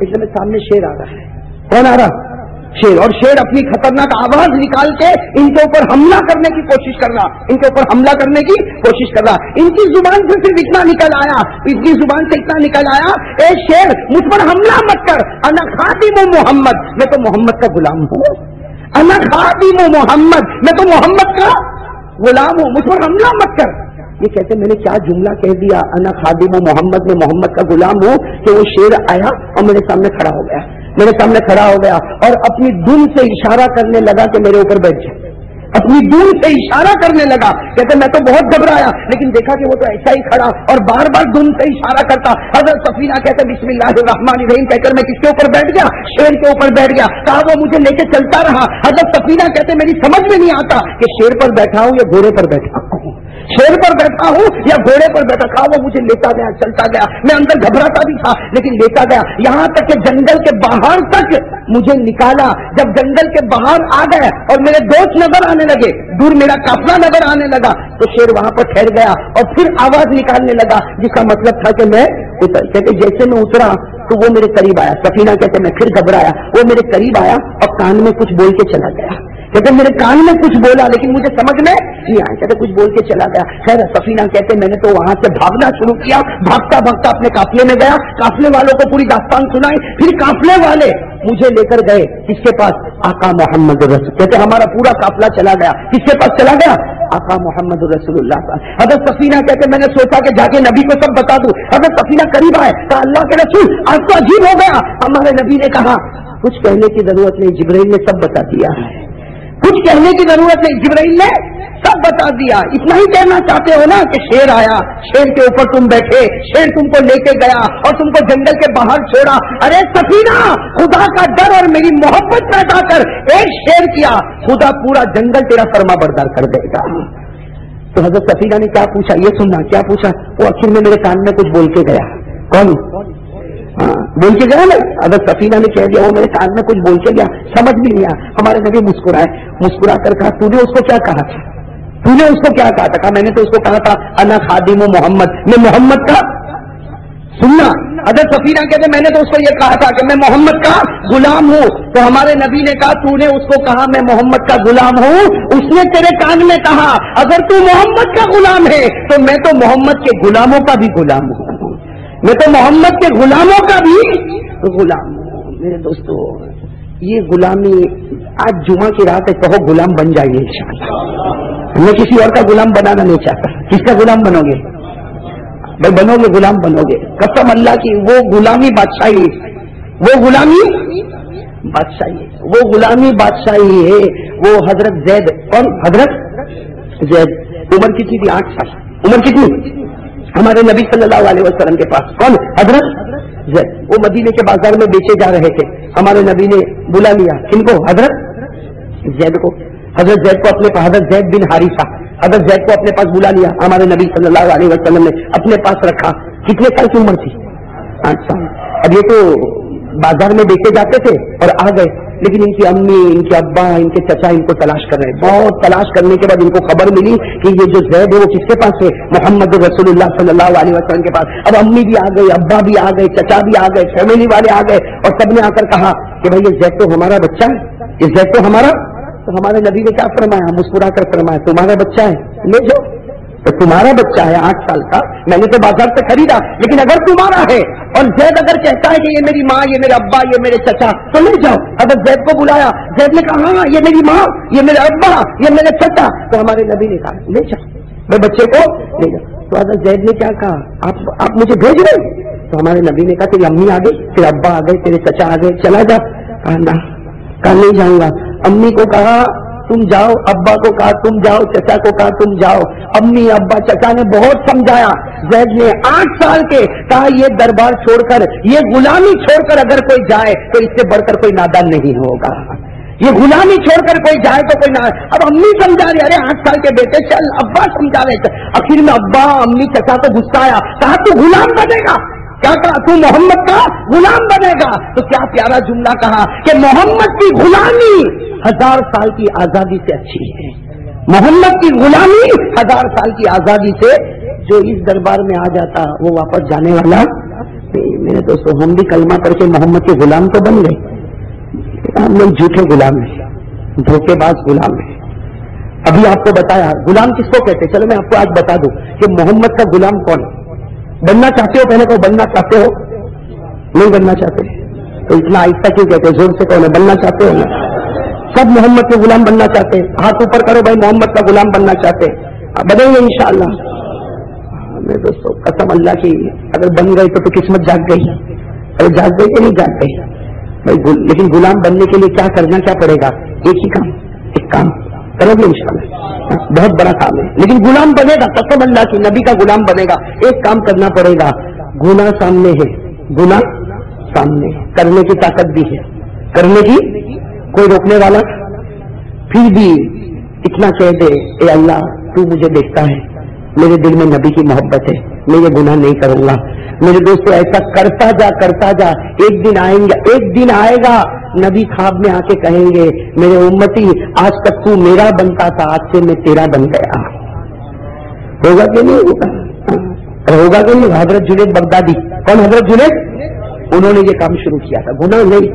[SPEAKER 1] اس میں سامنے شیر آ رہا ہے. کون آ رہا؟ شیر. اور شیر اپنی خطرناک آواز نکال کے ان کے اوپر حملہ کرنے کی کوشش کر رہا, ان کے اوپر حملہ کرنے کی کوشش کر رہا. ان کی زبان سے صرف اتنا نکل آیا, ان کی زبان سے اتنا نکل آیا, اے شیر مجھ پر حملہ مت کر, انا خادم محمد, میں تو محمد کا غلام ہوں. انا خادم محمد, میں تو محمد کا غلام ہوں, مجھ پر حملہ مت کر. یہ کہتے میں نے کیا جملہ کہہ دیا, انا خادم محمد, میں محمد کا غلام ہوں, کہ وہ شیر آیا اور میرے سامنے کھڑا ہو گیا. میرے سامنے کھڑا ہو گیا اور اپنی دن سے اشارہ کرنے لگا کہ میرے اوپر بیٹھ جائے. اپنی دن سے اشارہ کرنے لگا. کہتے میں تو بہت گھبرایا, لیکن دیکھا کہ وہ تو ایسا ہی کھڑا اور بار بار دن سے اشارہ کرتا. حضرت سفینہ کہتے بسم اللہ الرحمن الرحیم کہہ کر میں کس کے اوپر بیٹھ گیا؟ شیر کے اوپر بیٹھ گیا. کہا وہ مجھے لے کے چلتا رہا. حضرت سفینہ کہتے میری سمجھ میں نہیں آتا کہ شیر پر بیٹھا ہوں یا گھوڑے پر بیٹھا ہوں, شیر پر بیٹھا ہوں یا گھوڑے پر بیٹھا. کہا وہ مجھے لیتا گیا, چلتا گیا. میں اندر گھبراتا بھی تھا لیکن لیتا گیا, یہاں تک کہ جنگل کے باہر تک مجھے نکالا. جب جنگل کے باہر آ گئے اور میرے دوست نظر آنے لگے, دور میرا قافلہ نظر آنے لگا, تو شیر وہاں پر ٹھہر گیا اور پھر آواز نکالنے لگا جس کا مطلب تھا کہ میں اتر. کہتے جیسے میں اترا تو وہ میرے قریب آیا. سفینہ کہتے میں پھر گھبرایا, وہ میرے قریب آیا اور کان میں کچھ بول کے چلا گیا. کہتے میرے کان میں کچھ بولا لیکن مجھے سمجھ میں نہیں آیا. کہتے کچھ بول کے چلا گیا. خیر سفینہ کہتے میں نے تو وہاں سے بھاگنا شروع کیا, بھاگتا بھاگتا اپنے قافلے میں گیا. قافلے والوں کو پوری داستان سنائی. پھر قافلے والے مجھے لے کر گئے کس کے پاس؟ آقا محمد رسول. کہتے ہمارا پورا قافلہ چلا گیا. کس کے پاس چلا گیا؟ آقا محمد رسول اللہ کا. حضرت سفینہ کہتے میں نے سوچا کہ جا کے نبی کو سب بتا دوں. حضرت سفینہ قریب آئے, کہا اللہ کے رسول آج تو عجیب ہو گیا. ہمارے نبی نے کہا کچھ کہنے کی ضرورت نہیں, جبرائیل نے سب بتا دیا ہے. کچھ کہنے کی ضرورت نہیں, جبرائیل نے سب بتا دیا. اتنا ہی کہنا چاہتے ہو نا کہ شیر آیا, شیر کے اوپر تم بیٹھے, شیر تم کو لے کے گیا اور تم کو جنگل کے باہر چھوڑا. ارے سفینہ خدا کا ڈر اور میری محبت پیدا کر, ایک شیر کیا, خدا پورا جنگل تیرا فرما بردار کر دے گا. تو حضرت سفینہ نے کیا پوچھا, یہ سننا کیا پوچھا. وہ آخر میں میرے کان میں کچھ بول کے گیا. کون بول کے گیا نا؟ حضرت سفینہ نے کہہ دیا وہ میرے کان میں کچھ بول کے گیا. سمجھ بھی نہیں آیا. ہمارے نبی مسکرائے, مسکرا کر کہا تو نے اس کو کیا کہا تھا؟ تو نے اس کو کیا کہا تھا؟ کہا میں نے تو اس کو کہا تھا انا خادم محمد, میں محمد کا. سننا, حضرت سفینہ کہتے میں نے تو اس کو یہ کہا تھا کہ میں محمد کا غلام ہوں. تو ہمارے نبی نے کہا تو نے اس کو کہا میں محمد کا غلام ہوں, اس نے تیرے کان میں کہا اگر تو محمد کا غلام ہے تو میں تو محمد کے غلاموں کا بھی غلام ہوں, میں تو محمد کے غلاموں کا بھی غلام ہوں. میرے دوستو یہ غلامی آج جمعہ کی رات ہے, کہو غلام بن جائیے انشاءاللہ. میں کسی اور کا غلام بنانا نہیں چاہتا. کس کا غلام بنو گے بھائی؟ بنو گے, غلام بنو گے. قسم اللہ کی وہ غلامی بادشاہی, وہ غلامی بادشاہی, وہ غلامی بادشاہی ہے. وہ حضرت زید, کون حضرت زید, عمر کتنی تھی؟ 8 سال. عمر کتنی؟ ہمارے نبی صلی اللہ علیہ وسلم کے پاس. کون؟ حضرت زید. وہ مدینے کے بازار میں بیچے جا رہے تھے. ہمارے نبی نے بلا لیا کن کو؟ حضرت زید کو. حضرت زید کو اپنے پاس, حضرت زید بن حارثہ, حضرت زید کو اپنے پاس بلا لیا. ہمارے نبی صلی اللہ علیہ وسلم نے اپنے پاس رکھا. کتنے سال کی عمر تھی؟ 8 سال. اب یہ تو بازار میں بیچے جاتے تھے اور آ گئے, لیکن ان کی امی، ان کے ابا، ان کے چچا ان کو تلاش کر رہے ہیں. بہت تلاش کرنے کے بعد ان کو خبر ملی کہ یہ جو زید ہے وہ کس کے پاس ہے؟ محمد رسول اللہ صلی اللہ علیہ وسلم کے پاس. اب امی بھی آ گئی، ابا بھی آ گئے، چچا بھی آ گئے، فیملی والے آ گئے، اور سب نے آ کر کہا کہ بھائی یہ زید تو ہمارا بچہ ہے، یہ زید تو ہمارا. تو ہمارے نبی نے کیا فرمایا؟ مسکرا کر فرمایا تمہارا بچہ ہے، لے جاؤ. تو تمہارا بچہ ہے 8 سال کا، میں نے تو بازار سے خریدا، لیکن اگر تمہارا ہے اور زید اگر کہتا ہے کہ یہ میری ماں، یہ میرے ابا، یہ میرے چچا، تو لے جاؤ. اگر زید کو بلایا، زید نے کہا ہاں یہ میری ماں، یہ میرے ابا، یہ میرے چچا، تو ہمارے نبی نے کہا لے جاؤ، میں بچے کو لے جاؤ. تو حضرت زید نے کیا کہا؟ آپ مجھے بھیج رہے؟ تو ہمارے نبی نے کہا تیری امی آ گئی، تیرے ابا آ گئے، تیرے چچا آ گئے، چلا جا. کہا نہیں جاؤں گا. امی کو کہا تم جاؤ، ابا کو کہا تم جاؤ، چچا کو کہا تم جاؤ. امی، ابا، چچا نے بہت سمجھایا. زید نے 8 سال کے کہا یہ دربار چھوڑ کر، یہ غلامی چھوڑ کر اگر کوئی جائے تو اس سے بڑھ کر کوئی نادان نہیں ہوگا. یہ غلامی چھوڑ کر کوئی جائے تو کوئی نہ. اب امی سمجھا رہی، ارے 8 سال کے بیٹے چل. ابا سمجھا رہے. آخر میں ابا، امی، چچا کو غصہ آیا. کہا تو غلام بنے گا. کیا کہا؟ تو محمد کا غلام بنے گا. تو کیا پیارا جملہ کہا کہ محمد کی غلامی 1000 سال کی آزادی سے اچھی ہے. محمد کی غلامی 1000 سال کی آزادی سے. جو اس دربار میں آ جاتا وہ واپس جانے والا. میرے دوستوں، ہم بھی کلمہ پڑھ کے محمد کے غلام تو بن گئے. ہم لوگ جھوٹے غلام ہیں، دھوکے باز غلام ہیں. ابھی آپ کو بتایا غلام کس کو کہتے. چلو میں آپ کو آج بتا دوں کہ محمد کا غلام کون ہے. بننا چاہتے ہو؟ پہلے کو بننا چاہتے ہو؟ نہیں بننا چاہتے تو اتنا آہستہ کیوں کہتے؟ زور سے کہو بننا چاہتے ہو نا. سب محمد کے غلام بننا چاہتے ہیں. ہاتھ اوپر کرو بھائی، محمد کا غلام بننا چاہتے ہیں. بنیں گے انشاءاللہ. میرے دوستوں قسم اللہ کی، اگر بن گئے تو قسمت جاگ گئی. اگر جاگ گئی تو نہیں جاگ گئی بھائی. لیکن غلام بننے کے لیے کیا کرنا کیا پڑے گا؟ ایک ہی کام، ایک کام کرو گے انشاءاللہ. بہت بڑا کام ہے، لیکن غلام بنے گا. قسم اللہ کی، نبی کا غلام بنے گا. ایک کام کرنا پڑے گا. گناہ سامنے ہے، گناہ سامنے ہے، کرنے کی طاقت بھی ہے، کرنے کی کوئی روکنے والا. پھر بھی اتنا کہہ دے اے اللہ تو مجھے دیکھتا ہے، میرے دل میں نبی کی محبت ہے، میں یہ گناہ نہیں کروں گا. میرے دوستو ایسا کرتا جا کرتا جا. ایک دن آئیں گے، ایک دن آئے گا نبی خواب میں آ کے کہیں گے میرے امتی آج تک تو میرا بنتا تھا، آج سے میں تیرا بن گیا. ہوگا کہ نہیں ہوگا؟ ہوگا کہ نہیں؟ حضرت جنید بغدادی، کون حضرت جنید؟ انہوں نے یہ کام شروع کیا تھا. گناہ نہیں،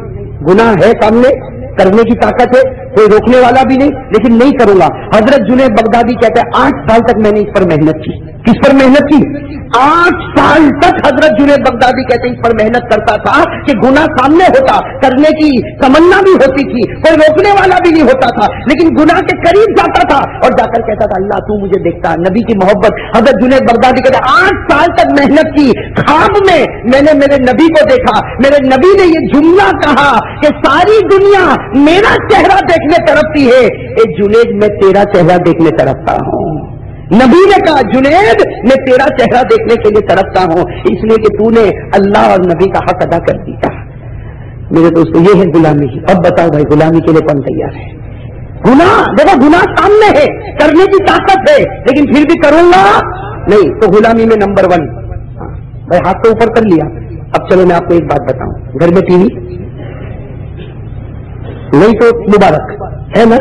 [SPEAKER 1] گناہ ہے سامنے، کرنے کی طاقت ہے، کوئی روکنے والا بھی نہیں، لیکن نہیں کروں گا. حضرت جنید بغدادی کہتے ہیں 8 سال تک میں نے اس پر محنت کی. کس پر محنت کی؟ 8 سال تک حضرت جنید بغدادی کہتے ہیں اس پر محنت کرتا تھا کہ گناہ سامنے ہوتا، کرنے کی تمنا بھی ہوتی تھی، کوئی روکنے والا بھی نہیں ہوتا تھا، لیکن گناہ کے قریب جاتا تھا اور جا کر کہتا تھا اللہ تو مجھے دیکھتا. نبی کی محبت. حضرت جنید بغدادی کہتے ہیں 8 سال تک محنت کی. خواب میں نے میرے نبی کو دیکھا. میرے نبی نے یہ جملہ کہا کہ ساری دنیا میرا چہرہ دیکھنے تڑپتی ہے، اے جنید میں تیرا چہرہ دیکھنے تڑپتا ہوں. نبی نے کہا جنید میں تیرا چہرہ دیکھنے کے لیے تڑپتا ہوں، اس لیے کہ تو نے اللہ اور نبی کا حق ادا کر دیا. میرے دوستو یہ ہے غلامی. اب بتاؤ بھائی غلامی کے لیے کون تیار ہے؟ گناہ دیکھو، گناہ سامنے ہے، کرنے کی طاقت ہے، لیکن پھر بھی کروں گا نہیں. تو غلامی میں نمبر 1 بھائی ہاتھ تو اوپر کر لیا. اب چلو میں آپ کو ایک بات بتاؤں. گھر میں ٹی وی نہیں تو مبارک ہے نا،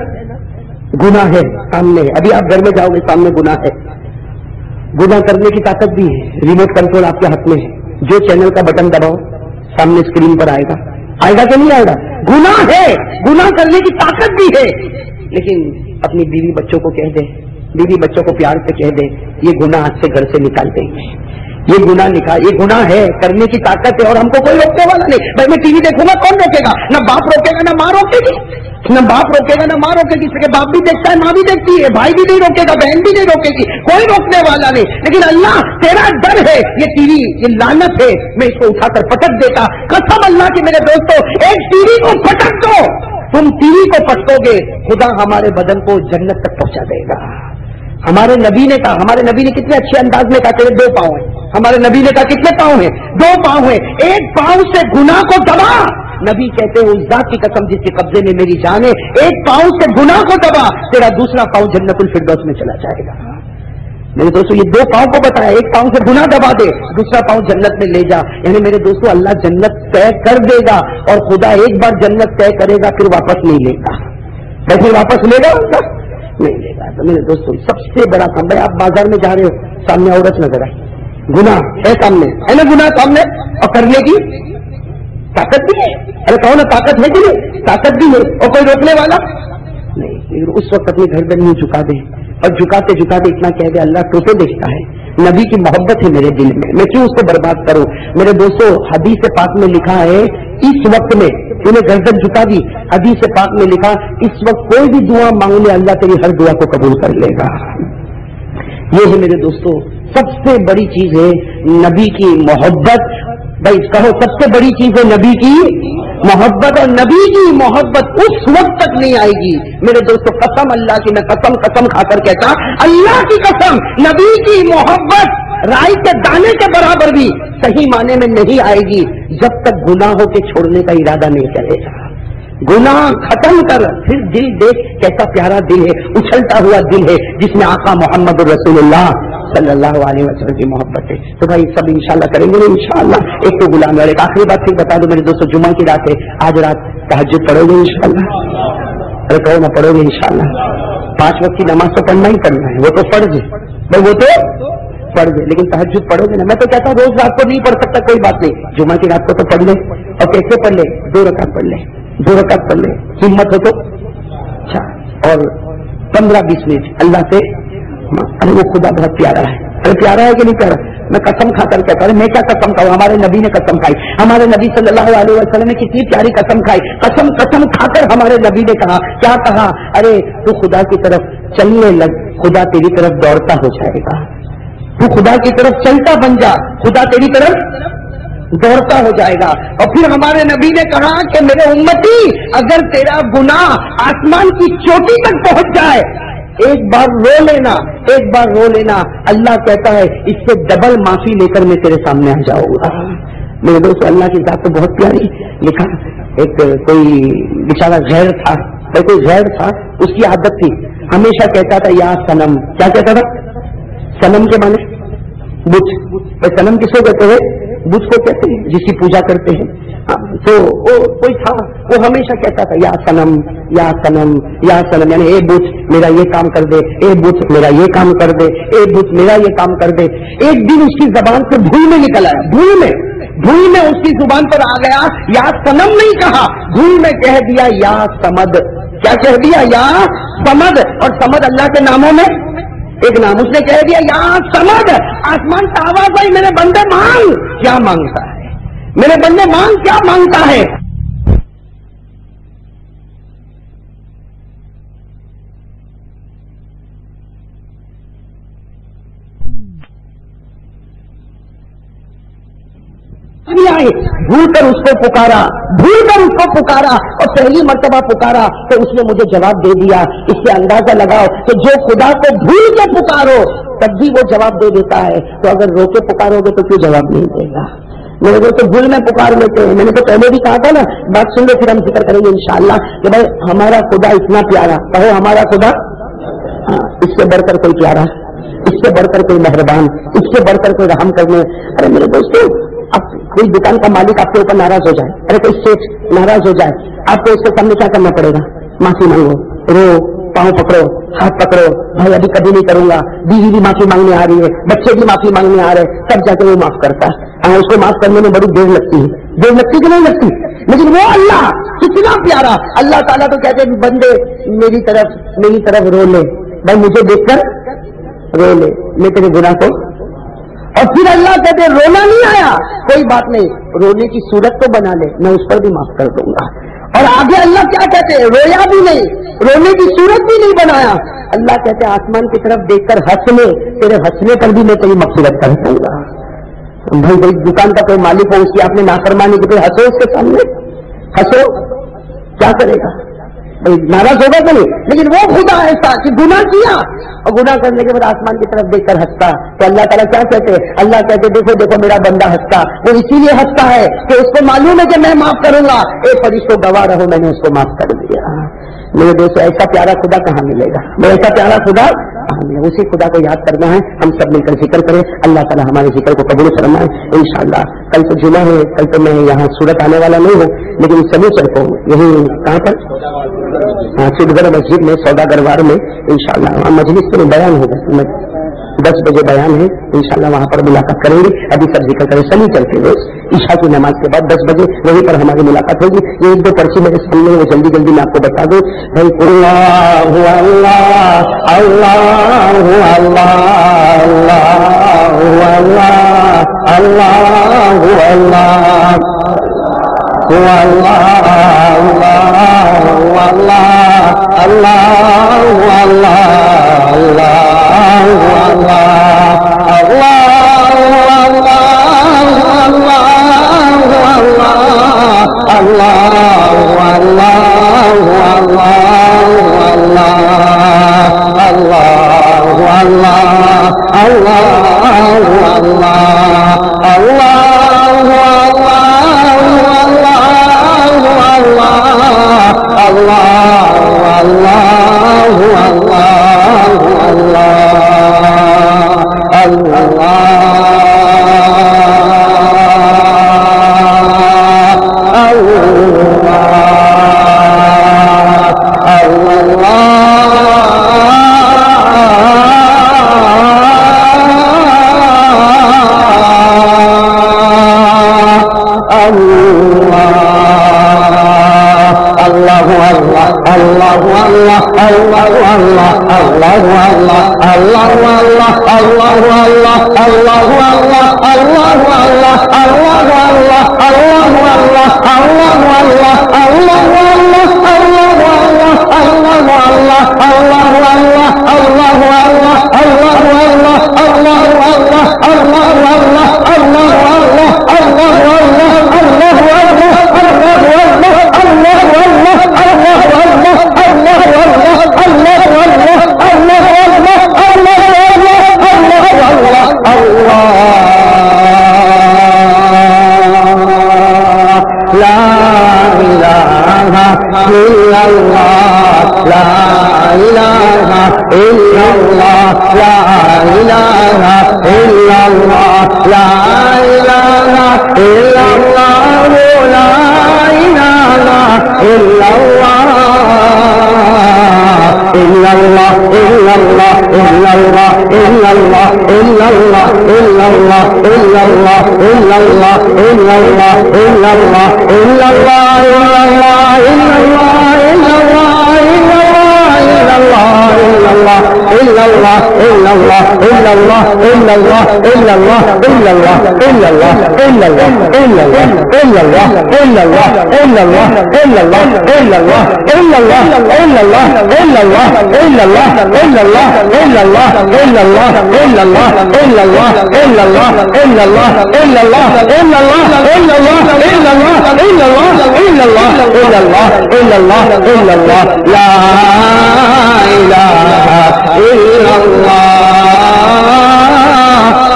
[SPEAKER 1] گناہ ہے سامنے ہے. ابھی آپ گھر میں جاؤ گے سامنے گناہ ہے. گناہ کرنے کی طاقت بھی ہے، ریموٹ کنٹرول آپ کے ہاتھ میں ہے. جو چینل کا بٹن دباؤ سامنے اسکرین پر آئے گا. آئے گا کہ نہیں آئے گا؟ گناہ ہے، گناہ کرنے کی طاقت بھی ہے، لیکن اپنی بیوی بچوں کو کہہ دے، بیوی بچوں کو پیار سے کہہ دے یہ گناہ آج سے گھر سے نکال دیں گے. یہ گناہ ہے، کرنے کی طاقت ہے اور ہم کو کوئی روکنے والا نہیں. بھائی میں ٹی وی دیکھوں گا کون روکے گا؟ نہ باپ روکے گا نہ ماں روکے گی. نہ باپ روکے گا نہ ماں روکے گی. کہ باپ بھی دیکھتا ہے، ماں بھی دیکھتی ہے، بھائی بھی نہیں روکے گا، بہن بھی نہیں روکے گی، کوئی روکنے والا نہیں. لیکن اللہ تیرا ڈر ہے، یہ ٹی وی یہ لعنت ہے، میں اس کو اٹھا کر پٹک دیتا. قسم اللہ کی میرے دوستوں، ایک ٹی وی کو پٹک دو، تم ٹی وی کو پٹکو گے خدا ہمارے بدن کو جنت تک پہنچا دے گا. ہمارے نبی نے کہا، ہمارے نبی نے کتنے اچھے انداز میں کہا کہ 2 پاؤں ہیں. ہمارے نبی نے کہا کتنے پاؤں ہیں؟ 2 پاؤں ہیں. ایک پاؤں سے گناہ کو دبا. نبی کہتے ہیں اس ذات کی قسم جس کے قبضے میں میری جان ہے، ایک پاؤں سے گناہ کو دبا، تیرا دوسرا پاؤں جنت الفردوس میں چلا جائے گا. میرے دوستو یہ 2 پاؤں کو بتایا، ایک پاؤں سے گناہ دبا دے، دوسرا پاؤں جنت میں لے جا. یعنی میرے دوستو اللہ جنت طے کر دے گا اور خدا ایک بار جنت طے کرے گا پھر واپس نہیں لے گا. پھر واپس لے گا نہیں لے گا. تو میرے دوستوں سب سے بڑا کام، بھائی آپ بازار میں جا رہے ہو، سامنے عورت نظر آئی، گناہ ہے سامنے، ہے نا گناہ سامنے، اور کرنے کی طاقت بھی ہے. ارے کہو نا طاقت ہے کہ نہیں؟ طاقت بھی ہے اور کوئی روکنے والا نہیں. لیکن اس وقت اپنی گردن نہیں جھکا دے، اور جھکاتے جھکاتے اتنا کہہ دے اللہ تو دیکھتا ہے، نبی کی محبت ہے میرے دل میں کیوں اس کو برباد کروں. میرے دوستوں حدیث پاک میں لکھا ہے اس وقت میں انہیں گردن جھکا دی. حدیث پاک میں لکھا اس وقت کوئی بھی دعا مانگ لے اللہ تیری ہر دعا کو قبول کر لے گا. یہ ہے میرے دوستوں سب سے بڑی چیز ہے نبی کی محبت. بھائی کہو سب سے بڑی چیز ہے نبی کی محبت، اور نبی کی محبت اس وقت تک نہیں آئے گی میرے دوستوں، قسم اللہ کی، میں قسم کھا کر کہتا اللہ کی قسم، نبی کی محبت رائی کے دانے کے برابر بھی صحیح معنی میں نہیں آئے گی جب تک گناہوں کے چھوڑنے کا ارادہ نہیں کرے گا. گناہ ختم کر، پھر دل دیکھ کیسا پیارا دل ہے، اچھلتا ہوا دل ہے جس میں آقا محمد رسول اللہ صلی اللہ علیہ وسلم کی محبت ہے. تو بھائی سب انشاءاللہ کریں گے انشاءاللہ. ایک تو غلام اور ایک آخری بات پھر بتا دو میرے دوستوں، جمعہ کی رات ہے، آج رات تہجد پڑھو گے انشاءاللہ؟ ارے کہو نہ پڑھو گے انشاءاللہ؟ 5 وقت کی نماز تو پڑھنا ہی پڑھنا ہے، وہ تو فرض ہے بھائی، وہ تو پڑھ گئے، لیکن تہجد پڑھو گے نا. میں تو کہتا ہوں روز رات کو نہیں پڑھ سکتا کوئی بات نہیں، جمعہ کی رات کو تو پڑھ لے. اور کیسے پڑھ لے؟ 2 رکعت پڑھ لے، 2 رکعت پڑھ لے، ہمت ہو تو اچھا. اور 15-20 منٹ اللہ سے، ارے وہ خدا بہت پیارا ہے. ارے پیارا ہے کہ نہیں پیارا؟ میں قسم کھا کر کہتا ہوں، میں کیا قسم کھاؤں، ہمارے نبی نے قسم کھائی، ہمارے نبی صلی اللہ علیہ وسلم نے کتنی پیاری قسم کھائی. قسم کھا کر ہمارے نبی نے کہا، کیا کہا؟ ارے تو خدا کی طرف چلنے لگ، خدا تیری طرف دوڑتا ہو جائے گا. تو خدا کی طرف چلتا بن جا، خدا تیری طرف دوڑتا ہو جائے گا. اور پھر ہمارے نبی نے کہا کہ میرے امتی اگر تیرا گناہ آسمان کی چوٹی تک پہنچ جائے، ایک بار رو لینا، ایک بار رو لینا، اللہ کہتا ہے اس سے ڈبل معافی لے کر میں تیرے سامنے آ جاؤں گا. میرے دوست اللہ کی ذات تو بہت پیاری. لکھا ایک کوئی بیچارہ غیر تھا، کوئی غیر تھا، اس کی عادت تھی ہمیشہ کہتا تھا یا صنم. کیا کہتا تھا؟ صنم کے معنی بت. صنم کس کو کہتے ہیں؟ بت کو کہتے ہیں جس کی پوجا کرتے ہیں. تو وہ کوئی تھا، وہ ہمیشہ کہتا تھا یا صنم یا صنم یا صنم، یعنی اے بت میرا یہ کام کر دے، اے بت میرا یہ کام کر دے، اے بت میرا یہ کام کر دے. ایک دن اس کی زبان سے بھول میں نکل آیا، بھول میں اس کی زبان پر آ گیا، یا صنم نہیں کہا، بھول میں کہہ دیا یا سمد. کیا کہہ دیا؟ یا سمد. اور سمد اللہ کے ناموں میں ایک نام. اس نے کہہ دیا یا سمد. آسمان سے آواز آئی، میرے بندے مانگ. کیا مانگتا ہے میرے بندے؟ مانگ. کیا مانگتا ہے؟ بھول کر اس کو پکارا، اور پہلی مرتبہ پکارا تو اس نے مجھے جواب دے دیا. اس سے اندازہ لگاؤ کہ جو خدا کو بھول کے پکارو تب بھی وہ جواب دے دیتا ہے، تو اگر رو کے پکارو گے تو کیوں جواب نہیں دے گا؟ میرے کو تو بھول میں پکار لیتے ہیں. میں نے تو پہلے بھی کہا تھا نا، بات سن لو پھر ہم ذکر کریں گے انشاءاللہ کہ بھائی ہمارا خدا اتنا پیارا، کہو ہمارا خدا، اس سے بڑھ کر کوئی پیارا، اس سے بڑھ کر کوئی مہربان، اس سے بڑھ کر کوئی رحم کرنے. ارے میرے دوستوں اب کوئی دکان کا مالک آپ کے اوپر ناراض ہو جائے، ارے کوئی سیٹ ناراض ہو جائے، آپ کو اس کے سامنے کیا کرنا پڑے گا؟ معافی مانگو، رو، پاؤں پکڑو، ہاتھ پکڑو، بھائی ابھی کبھی نہیں کروں گا. بیوی بھی معافی مانگنے آ رہی ہے، بچے بھی معافی مانگنے آ رہے ہیں، تب جا کے وہ معاف کرتا ہے. اس کو معاف کرنے میں بڑی دیر لگتی ہے، دیر لگتی کہ نہیں لگتی؟ لیکن وہ اللہ کتنا پیارا. اللہ تعالیٰ تو کہتے ہیں بندے میری طرف رو لے، بھائی مجھے دیکھ کر رو لے، میں تیرے گناہ کو. اور پھر اللہ کہتے رونا نہیں آیا، کوئی بات نہیں، رونے کی صورت تو بنا لے، میں اس پر بھی معاف کر دوں گا. اور آگے اللہ کیا کہتے ہیں؟ رویا بھی نہیں، رونے کی صورت بھی نہیں بنایا. اللہ کہتے ہیں آسمان کی طرف دیکھ کر ہنس لے، تیرے ہنسنے پر بھی میں تیری مغفرت کر دوں گا. بھائی دکان کا کوئی مالک ہو، اس کی آپ نے نافرمانی کی، ہنسو اس کے سامنے، ہنسو، کیا کرے گا؟ ناراض ہوگا کہ نہیں؟ لیکن وہ خدا ایسا کہ گناہ کیا اور گناہ کرنے کے بعد آسمان کی طرف دیکھ کر ہنستا. تو اللہ تعالیٰ کیا کہتے ہیں؟ اللہ کہتے دیکھو میرا بندہ ہنستا، وہ اسی لیے ہنستا ہے کہ اس کو معلوم ہے کہ میں معاف کروں گا. اے فرشتوں گواہ رہو، میں نے اس کو معاف کر دیا. میرے دوست ایسا پیارا خدا کہاں ملے گا؟ میں ایسا پیارا خدا کہاں ملے گا؟ اسی خدا کو یاد کرنا ہے. ہم سب مل کر ذکر کریں. اللہ تعالیٰ ہمارے ذکر کو قبول فرمائے انشاءاللہ. کل تو جمعہ ہے, کل تو میں یہاں صورت آنے والا نہیں ہوں, لیکن سنیچر کو یہی کہاں پر سودگڑھ مسجد میں سوداگر وار میں انشاءاللہ وہاں مجلس میں بیان ہوگا. 10 بجے بیان ہے انشاءاللہ, وہاں پر ملاقات کریں گے. ابھی سب ذکر کریں. سنیچر کے روز عشاء کی نماز کے بعد 10 بجے وہیں پر ہماری ملاقات ہوگی. یہ 1-2 پرچی میرے سامنے وہ جلدی جلدی میں آپ کو بتا دوں. اللہ اللہ اللہ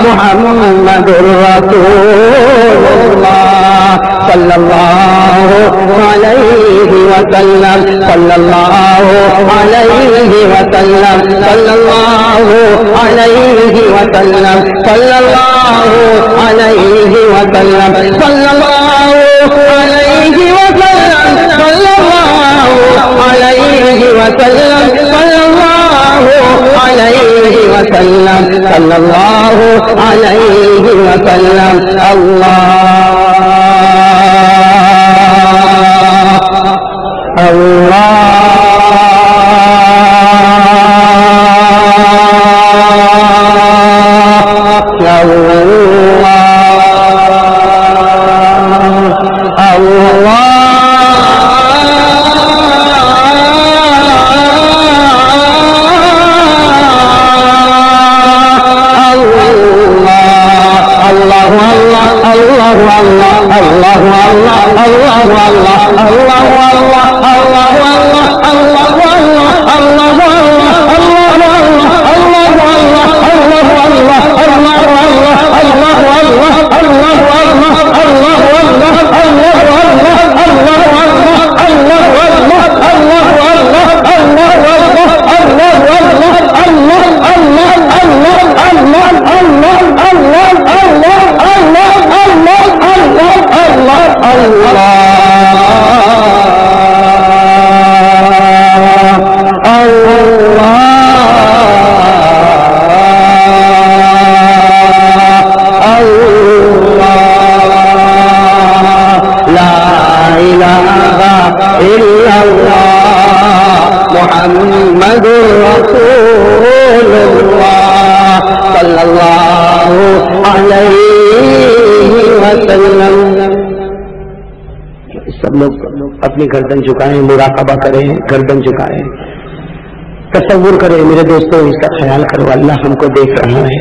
[SPEAKER 1] محمد رسول اللہ صلی اللہ علیہ وسلم صلی اللہ علیہ وسلم صلی اللہ علیہ وسلم صلی اللہ علیہ وسلم صلی اللہ علیہ وسلم صلی اللہ علیہ وسلم صلی اللہ علیہ وسلم صلی اللہ علیہ وسلم. اللہ علیہ وسلم. سب لوگ اپنی گردن جھکائیں، مراقبہ کریں، گردن جھکائیں. تصور کریں میرے دوستوں، اس کا خیال کرو اللہ ہم کو دیکھ رہا ہے،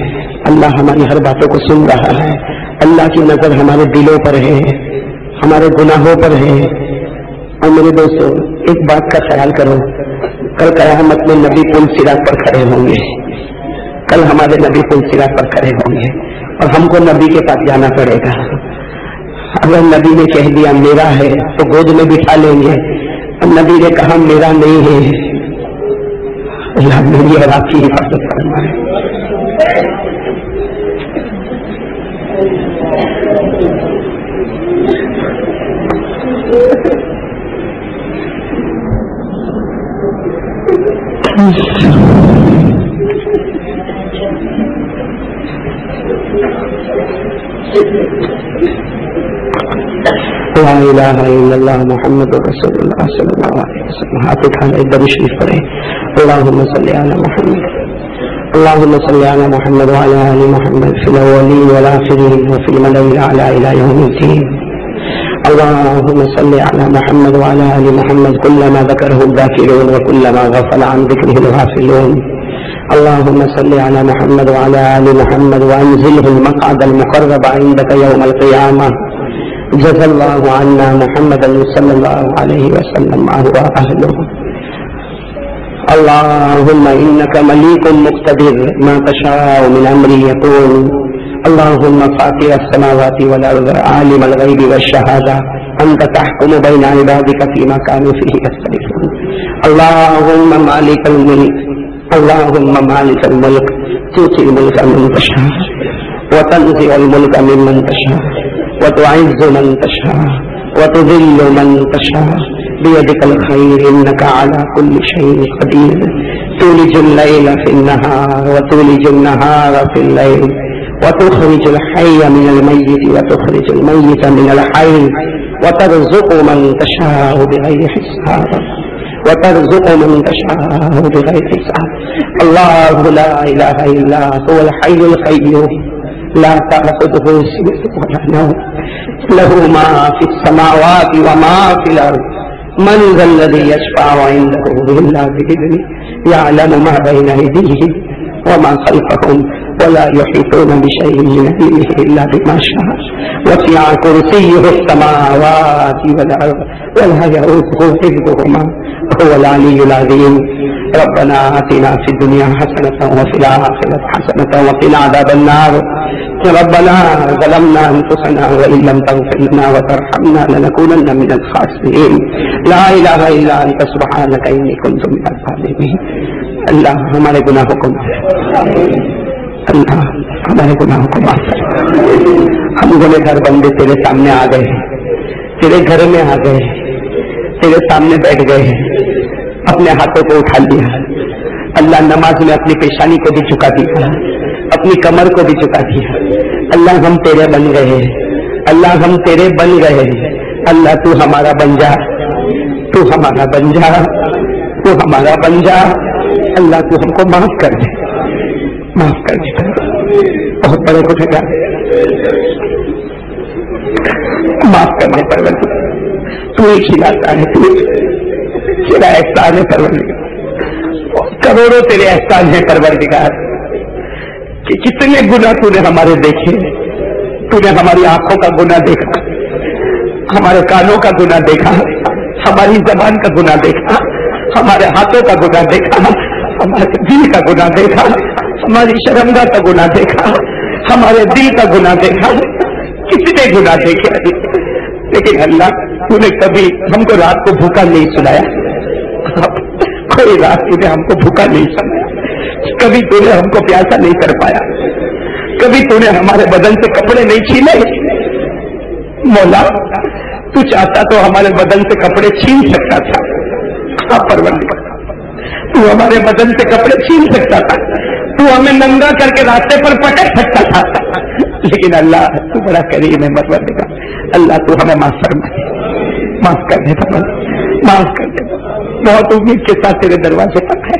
[SPEAKER 1] اللہ ہماری ہر باتوں کو سن رہا ہے، اللہ کی نظر ہمارے دلوں پر ہے، ہمارے گناہوں پر ہے. اور میرے دوستوں ایک بات کا خیال کرو، کل قیامت میں نبی پل صراط پر کھڑے ہوں گے. کل ہمارے نبی پل صراط پر کھڑے ہوں گے اور ہم کو نبی کے پاس جانا پڑے گا. اگر نبی نے کہہ دیا میرا ہے تو گود میں بٹھا لیں گے، اور نبی نے کہا میرا نہیں ہے، اللہ میری اور آپ کی حفاظت فرمائے. لا الہ الا اللہ محمد رسول اللہ صلی اللہ علیہ وسلم. ہاتھ اٹھانا ایک درود شریف پڑھیں. اللہم صلی علی محمد، اللہم صلی علی محمد وعلی آل محمد فی الاولین والآخرین وفی الملأ الاعلی الی یوم الدین. اللہم صلی علی محمد وعلی آل محمد کلما ذکرہ الذاکرون وکلما غفل عن ذکرہ الغافلون. اللہم صلی علی محمد وعلی آل محمد وانزلہ المقعد المقرب عندک یوم القیامہ. جزا اللہ عنا محمد صلی اللہ علیہ وسلم ما هو اہلہ. اللہم انک ملیک مقتدر ما تشاء من امر یکون. اللہم فاطر السماوات والارض عالم الغیب والشہادہ انت تحکم بین عبادک فیما کانوا فیہ یختلفون. اللہم مالک الملک، اللہم مالک الملک تؤتی الملک من تشاء وتنزع الملک ممن تشاء وتعز من تشاء وتذل من تشاء بيدك الخير إنك على كل شيء قدير. تولج الليل في النهار وتولج النهار في الليل وتخرج الحي من الميت وتخرج الميت من الحي وترزق من تشاء بغير حساب وترزق من تشاء بغير حساب. الله لا إله إلا هو الحي القيوم لا تأخذه سنة ولا نوم له ما في السماوات وما في الأرض. من ذا الذي يشفع عنده إلا بإذنه يعلم ما بين أيديهم وما خلفهم ولا يحيطون بشيء من علمه إلا بما شاء وسع كرسيه السماوات والأرض ولا يؤوده حفظهما وهو العلي العظيم. ربنا آتنا في الدنيا حسنة وفي الآخرة حسنة وقنا عذاب النار. ربنا ظلمنا أنفسنا وإن لم تغفر لنا وترحمنا لنكونن من الخاسرين. لا إله إلا أنت سبحانك إني كنت من الظالمين. اللہ ہمارے گناہوں کو معاف، اللہ ہمارے گناہوں کو معاف کر. ہم گنہ گھر بندے تیرے سامنے آ گئے ہیں، تیرے گھر میں آ گئے ہیں، تیرے سامنے بیٹھ گئے ہیں، اپنے ہاتھوں کو اٹھا لیا. اللہ نماز میں اپنی پیشانی کو بھی جھکا دیا، اپنی کمر کو بھی جھکا دیا. اللہ ہم تیرے بن گئے ہیں، اللہ ہم تیرے بن گئے ہیں. اللہ تو ہمارا بن جا، تو ہمارا بن جا، تو ہمارا بن جا. اللہ تو ہم کو معاف کر دے، معاف کر دے. بہت بڑے کو ٹھکا معاف کرنے پر تو ہی کھلاتا ہے، تو تیرا احسان ہے پروردگار. کروڑوں تیرے احسان ہے پروردگار کہ کتنے گناہ تو نے ہمارے دیکھے. تو نے ہماری آنکھوں کا گناہ دیکھا، ہمارے کانوں کا گناہ دیکھا، ہماری زبان کا گناہ دیکھا، ہمارے ہاتھوں کا گناہ دیکھا، ہمارے دل کا گناہ دیکھا، ہماری شرمگاہ کا گناہ دیکھا، ہمارے دل کا گناہ دیکھا. کتنے گناہ دیکھے. لیکن اللہ تو نے کبھی ہم کو رات کو بھوکا نہیں سنایا، کوئی رات تو نے ہم کو بھوکا نہیں سنایا، کبھی تو نے ہم کو پیاسا نہیں کر پایا، کبھی تو نے ہمارے بدن سے کپڑے نہیں چھینے. مولا تو چاہتا تو ہمارے بدن سے کپڑے چھین سکتا تھا، پروردگار تو ہمارے بدن سے کپڑے چھین سکتا تھا، تو ہمیں ننگا کر کے راستے پر پٹک سکتا تھا. لیکن اللہ تو بڑا کریم ہے پروردگار. اللہ تو ہمیں معاف فرما دے، معاف کر دے، معاف کر دے. بہت امید کے ساتھ تیرے دروازے پر ہے،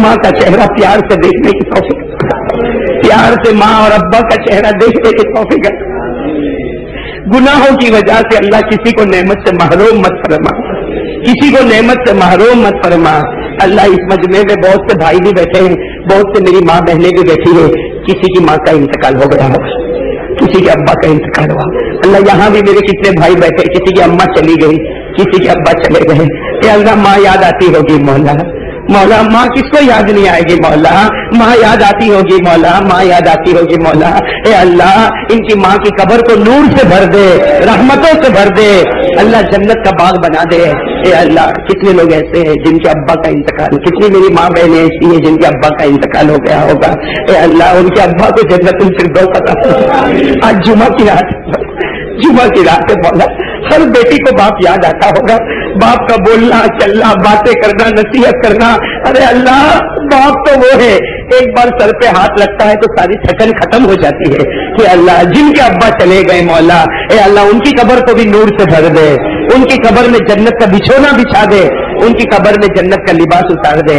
[SPEAKER 1] ماں کا چہرہ پیار سے دیکھنے کی توفیق، پیار سے ماں اور ابا کا چہرہ دیکھنے کی توفیق۔ گناہوں کی وجہ سے اللہ کسی کو نعمت سے محروم مت فرما، کسی کو نعمت سے محروم مت فرما۔ اللہ اس مجمع میں بہت سے بھائی بھی بیٹھے ہیں، بہت سے میری ماں بہنیں بھی بیٹھی ہیں، کسی کی ماں کا انتقال ہو گیا ہوگا، کسی کے ابا کا انتقال ہوا۔ اللہ یہاں بھی میرے کتنے بھائی بیٹھے، کسی کی اماں چلی گئی، کسی کے ابا چلے گئے۔ اے اللہ ماں یاد آتی ہوگی مولا، مولا ماں کس کو یاد نہیں آئے گی مولا، ماں یاد آتی ہوگی مولا، ماں یاد آتی ہوگی مولا۔ اے اللہ ان کی ماں کی قبر کو نور سے بھر دے، رحمتوں سے بھر دے، اللہ جنت کا باغ بنا دے۔ اے اللہ کتنے لوگ ایسے ہیں جن کے ابا کا انتقال، کتنی میری ماں بہنیں ایسی ہیں جن کے ابا کا انتقال ہو گیا ہوگا۔ اے اللہ ان کے ابا کو جنت الفردوس عطا فرما۔ آج جمعہ کی رات، جمعہ کی رات ہے مولا، ہر بیٹی کو باپ یاد آتا ہوگا، باپ کا بولنا چلنا، باتیں کرنا، نصیحت کرنا۔ ارے اللہ باپ تو وہ ہے ایک بار سر پہ ہاتھ لگتا ہے تو ساری تھکن ختم ہو جاتی ہے۔ کہ اللہ جن کے ابا چلے گئے مولا، اے اللہ ان کی قبر کو بھی نور سے بھر دے، ان کی قبر میں جنت کا بچھونا بچھا دے، ان کی قبر میں جنت کا لباس اتار دے۔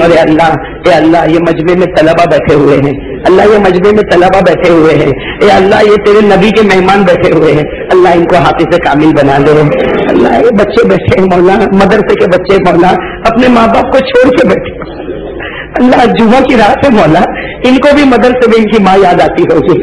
[SPEAKER 1] ارے اللہ، اے اللہ یہ مجمع میں طلبہ بیٹھے ہوئے ہیں، اللہ یہ مجمع میں طلبہ بیٹھے ہوئے ہیں، اے اللہ یہ تیرے نبی کے مہمان بیٹھے ہوئے ہیں، اللہ ان کو حافظ کامل بنا دے۔ اللہ یہ بچے بیٹھے ہیں مولا، مدرسے کے بچے مولا اپنے ماں باپ کو چھوڑ کے بیٹھے، اللہ جمعہ کی رات ہے مولا ان کو بھی مدرسے میں ان کی ماں یاد آتی ہوگی،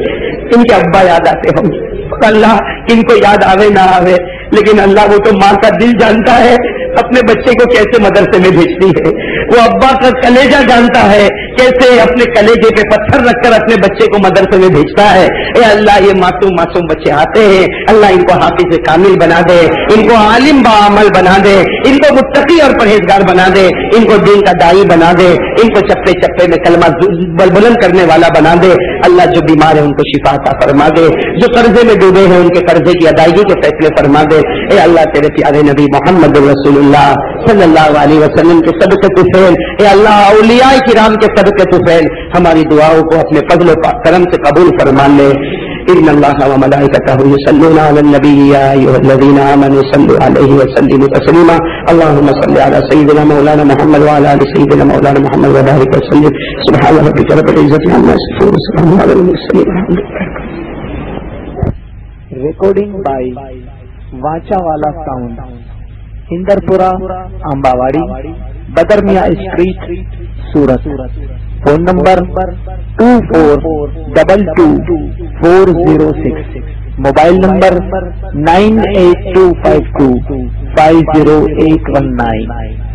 [SPEAKER 1] ان کے ابا یاد آتے ہوں گے۔ اللہ ان کو یاد آوے نہ آوے، لیکن اللہ وہ تو ماں کا دل جانتا ہے اپنے بچے کو کیسے مدرسے میں بھیجتی ہے، وہ ابا کا کلیجہ جانتا ہے کیسے اپنے کلیجے پہ پتھر رکھ کر اپنے بچے کو مدرسے میں بھیجتا ہے۔ اے اللہ یہ معصوم معصوم بچے آتے ہیں، اللہ ان کو حافظ کامل بنا دے، ان کو عالم باعمل بنا دے، ان کو متقی اور پرہیزگار بنا دے، ان کو دین کا داعی بنا دے، ان کو چپے چپے میں کلمہ بلند کرنے والا بنا دے۔ اللہ جو بیمار ہے ان کو شفا عطا فرما دے، جو قرضے میں ڈوبے ہیں ان کے قرضے کی ادائیگی کے فیصلے فرما دے۔ اے اللہ تیرے پیارے نبی محمد رسول اللہ صلی اللہ علیہ وسلم کے صدقے طفیل، اے اللہ اولیاء کرام کے صدقے طفیل ہماری دعاؤں کو اپنے فضل و کرم سے قبول فرما لے۔ ان اللہ وملائکتہ یصلون علی النبی یا ایھا الذین آمنوا صلوا علیہ وسلموا تسلیما۔ اللهم صل علی سیدنا مولانا محمد وعلی آل سیدنا مولانا محمد وبارک وسلم۔ سبحان ربک رب العزۃ عما یصفون وسلام علی المرسلین والحمد للہ۔
[SPEAKER 2] ریکارڈنگ بائی واچا والا ساؤنڈ، ہندرپورہ امباواڑی، بدر میاں اسٹریٹ، سورت۔ Phone number 24224006، mobile number 9825250819۔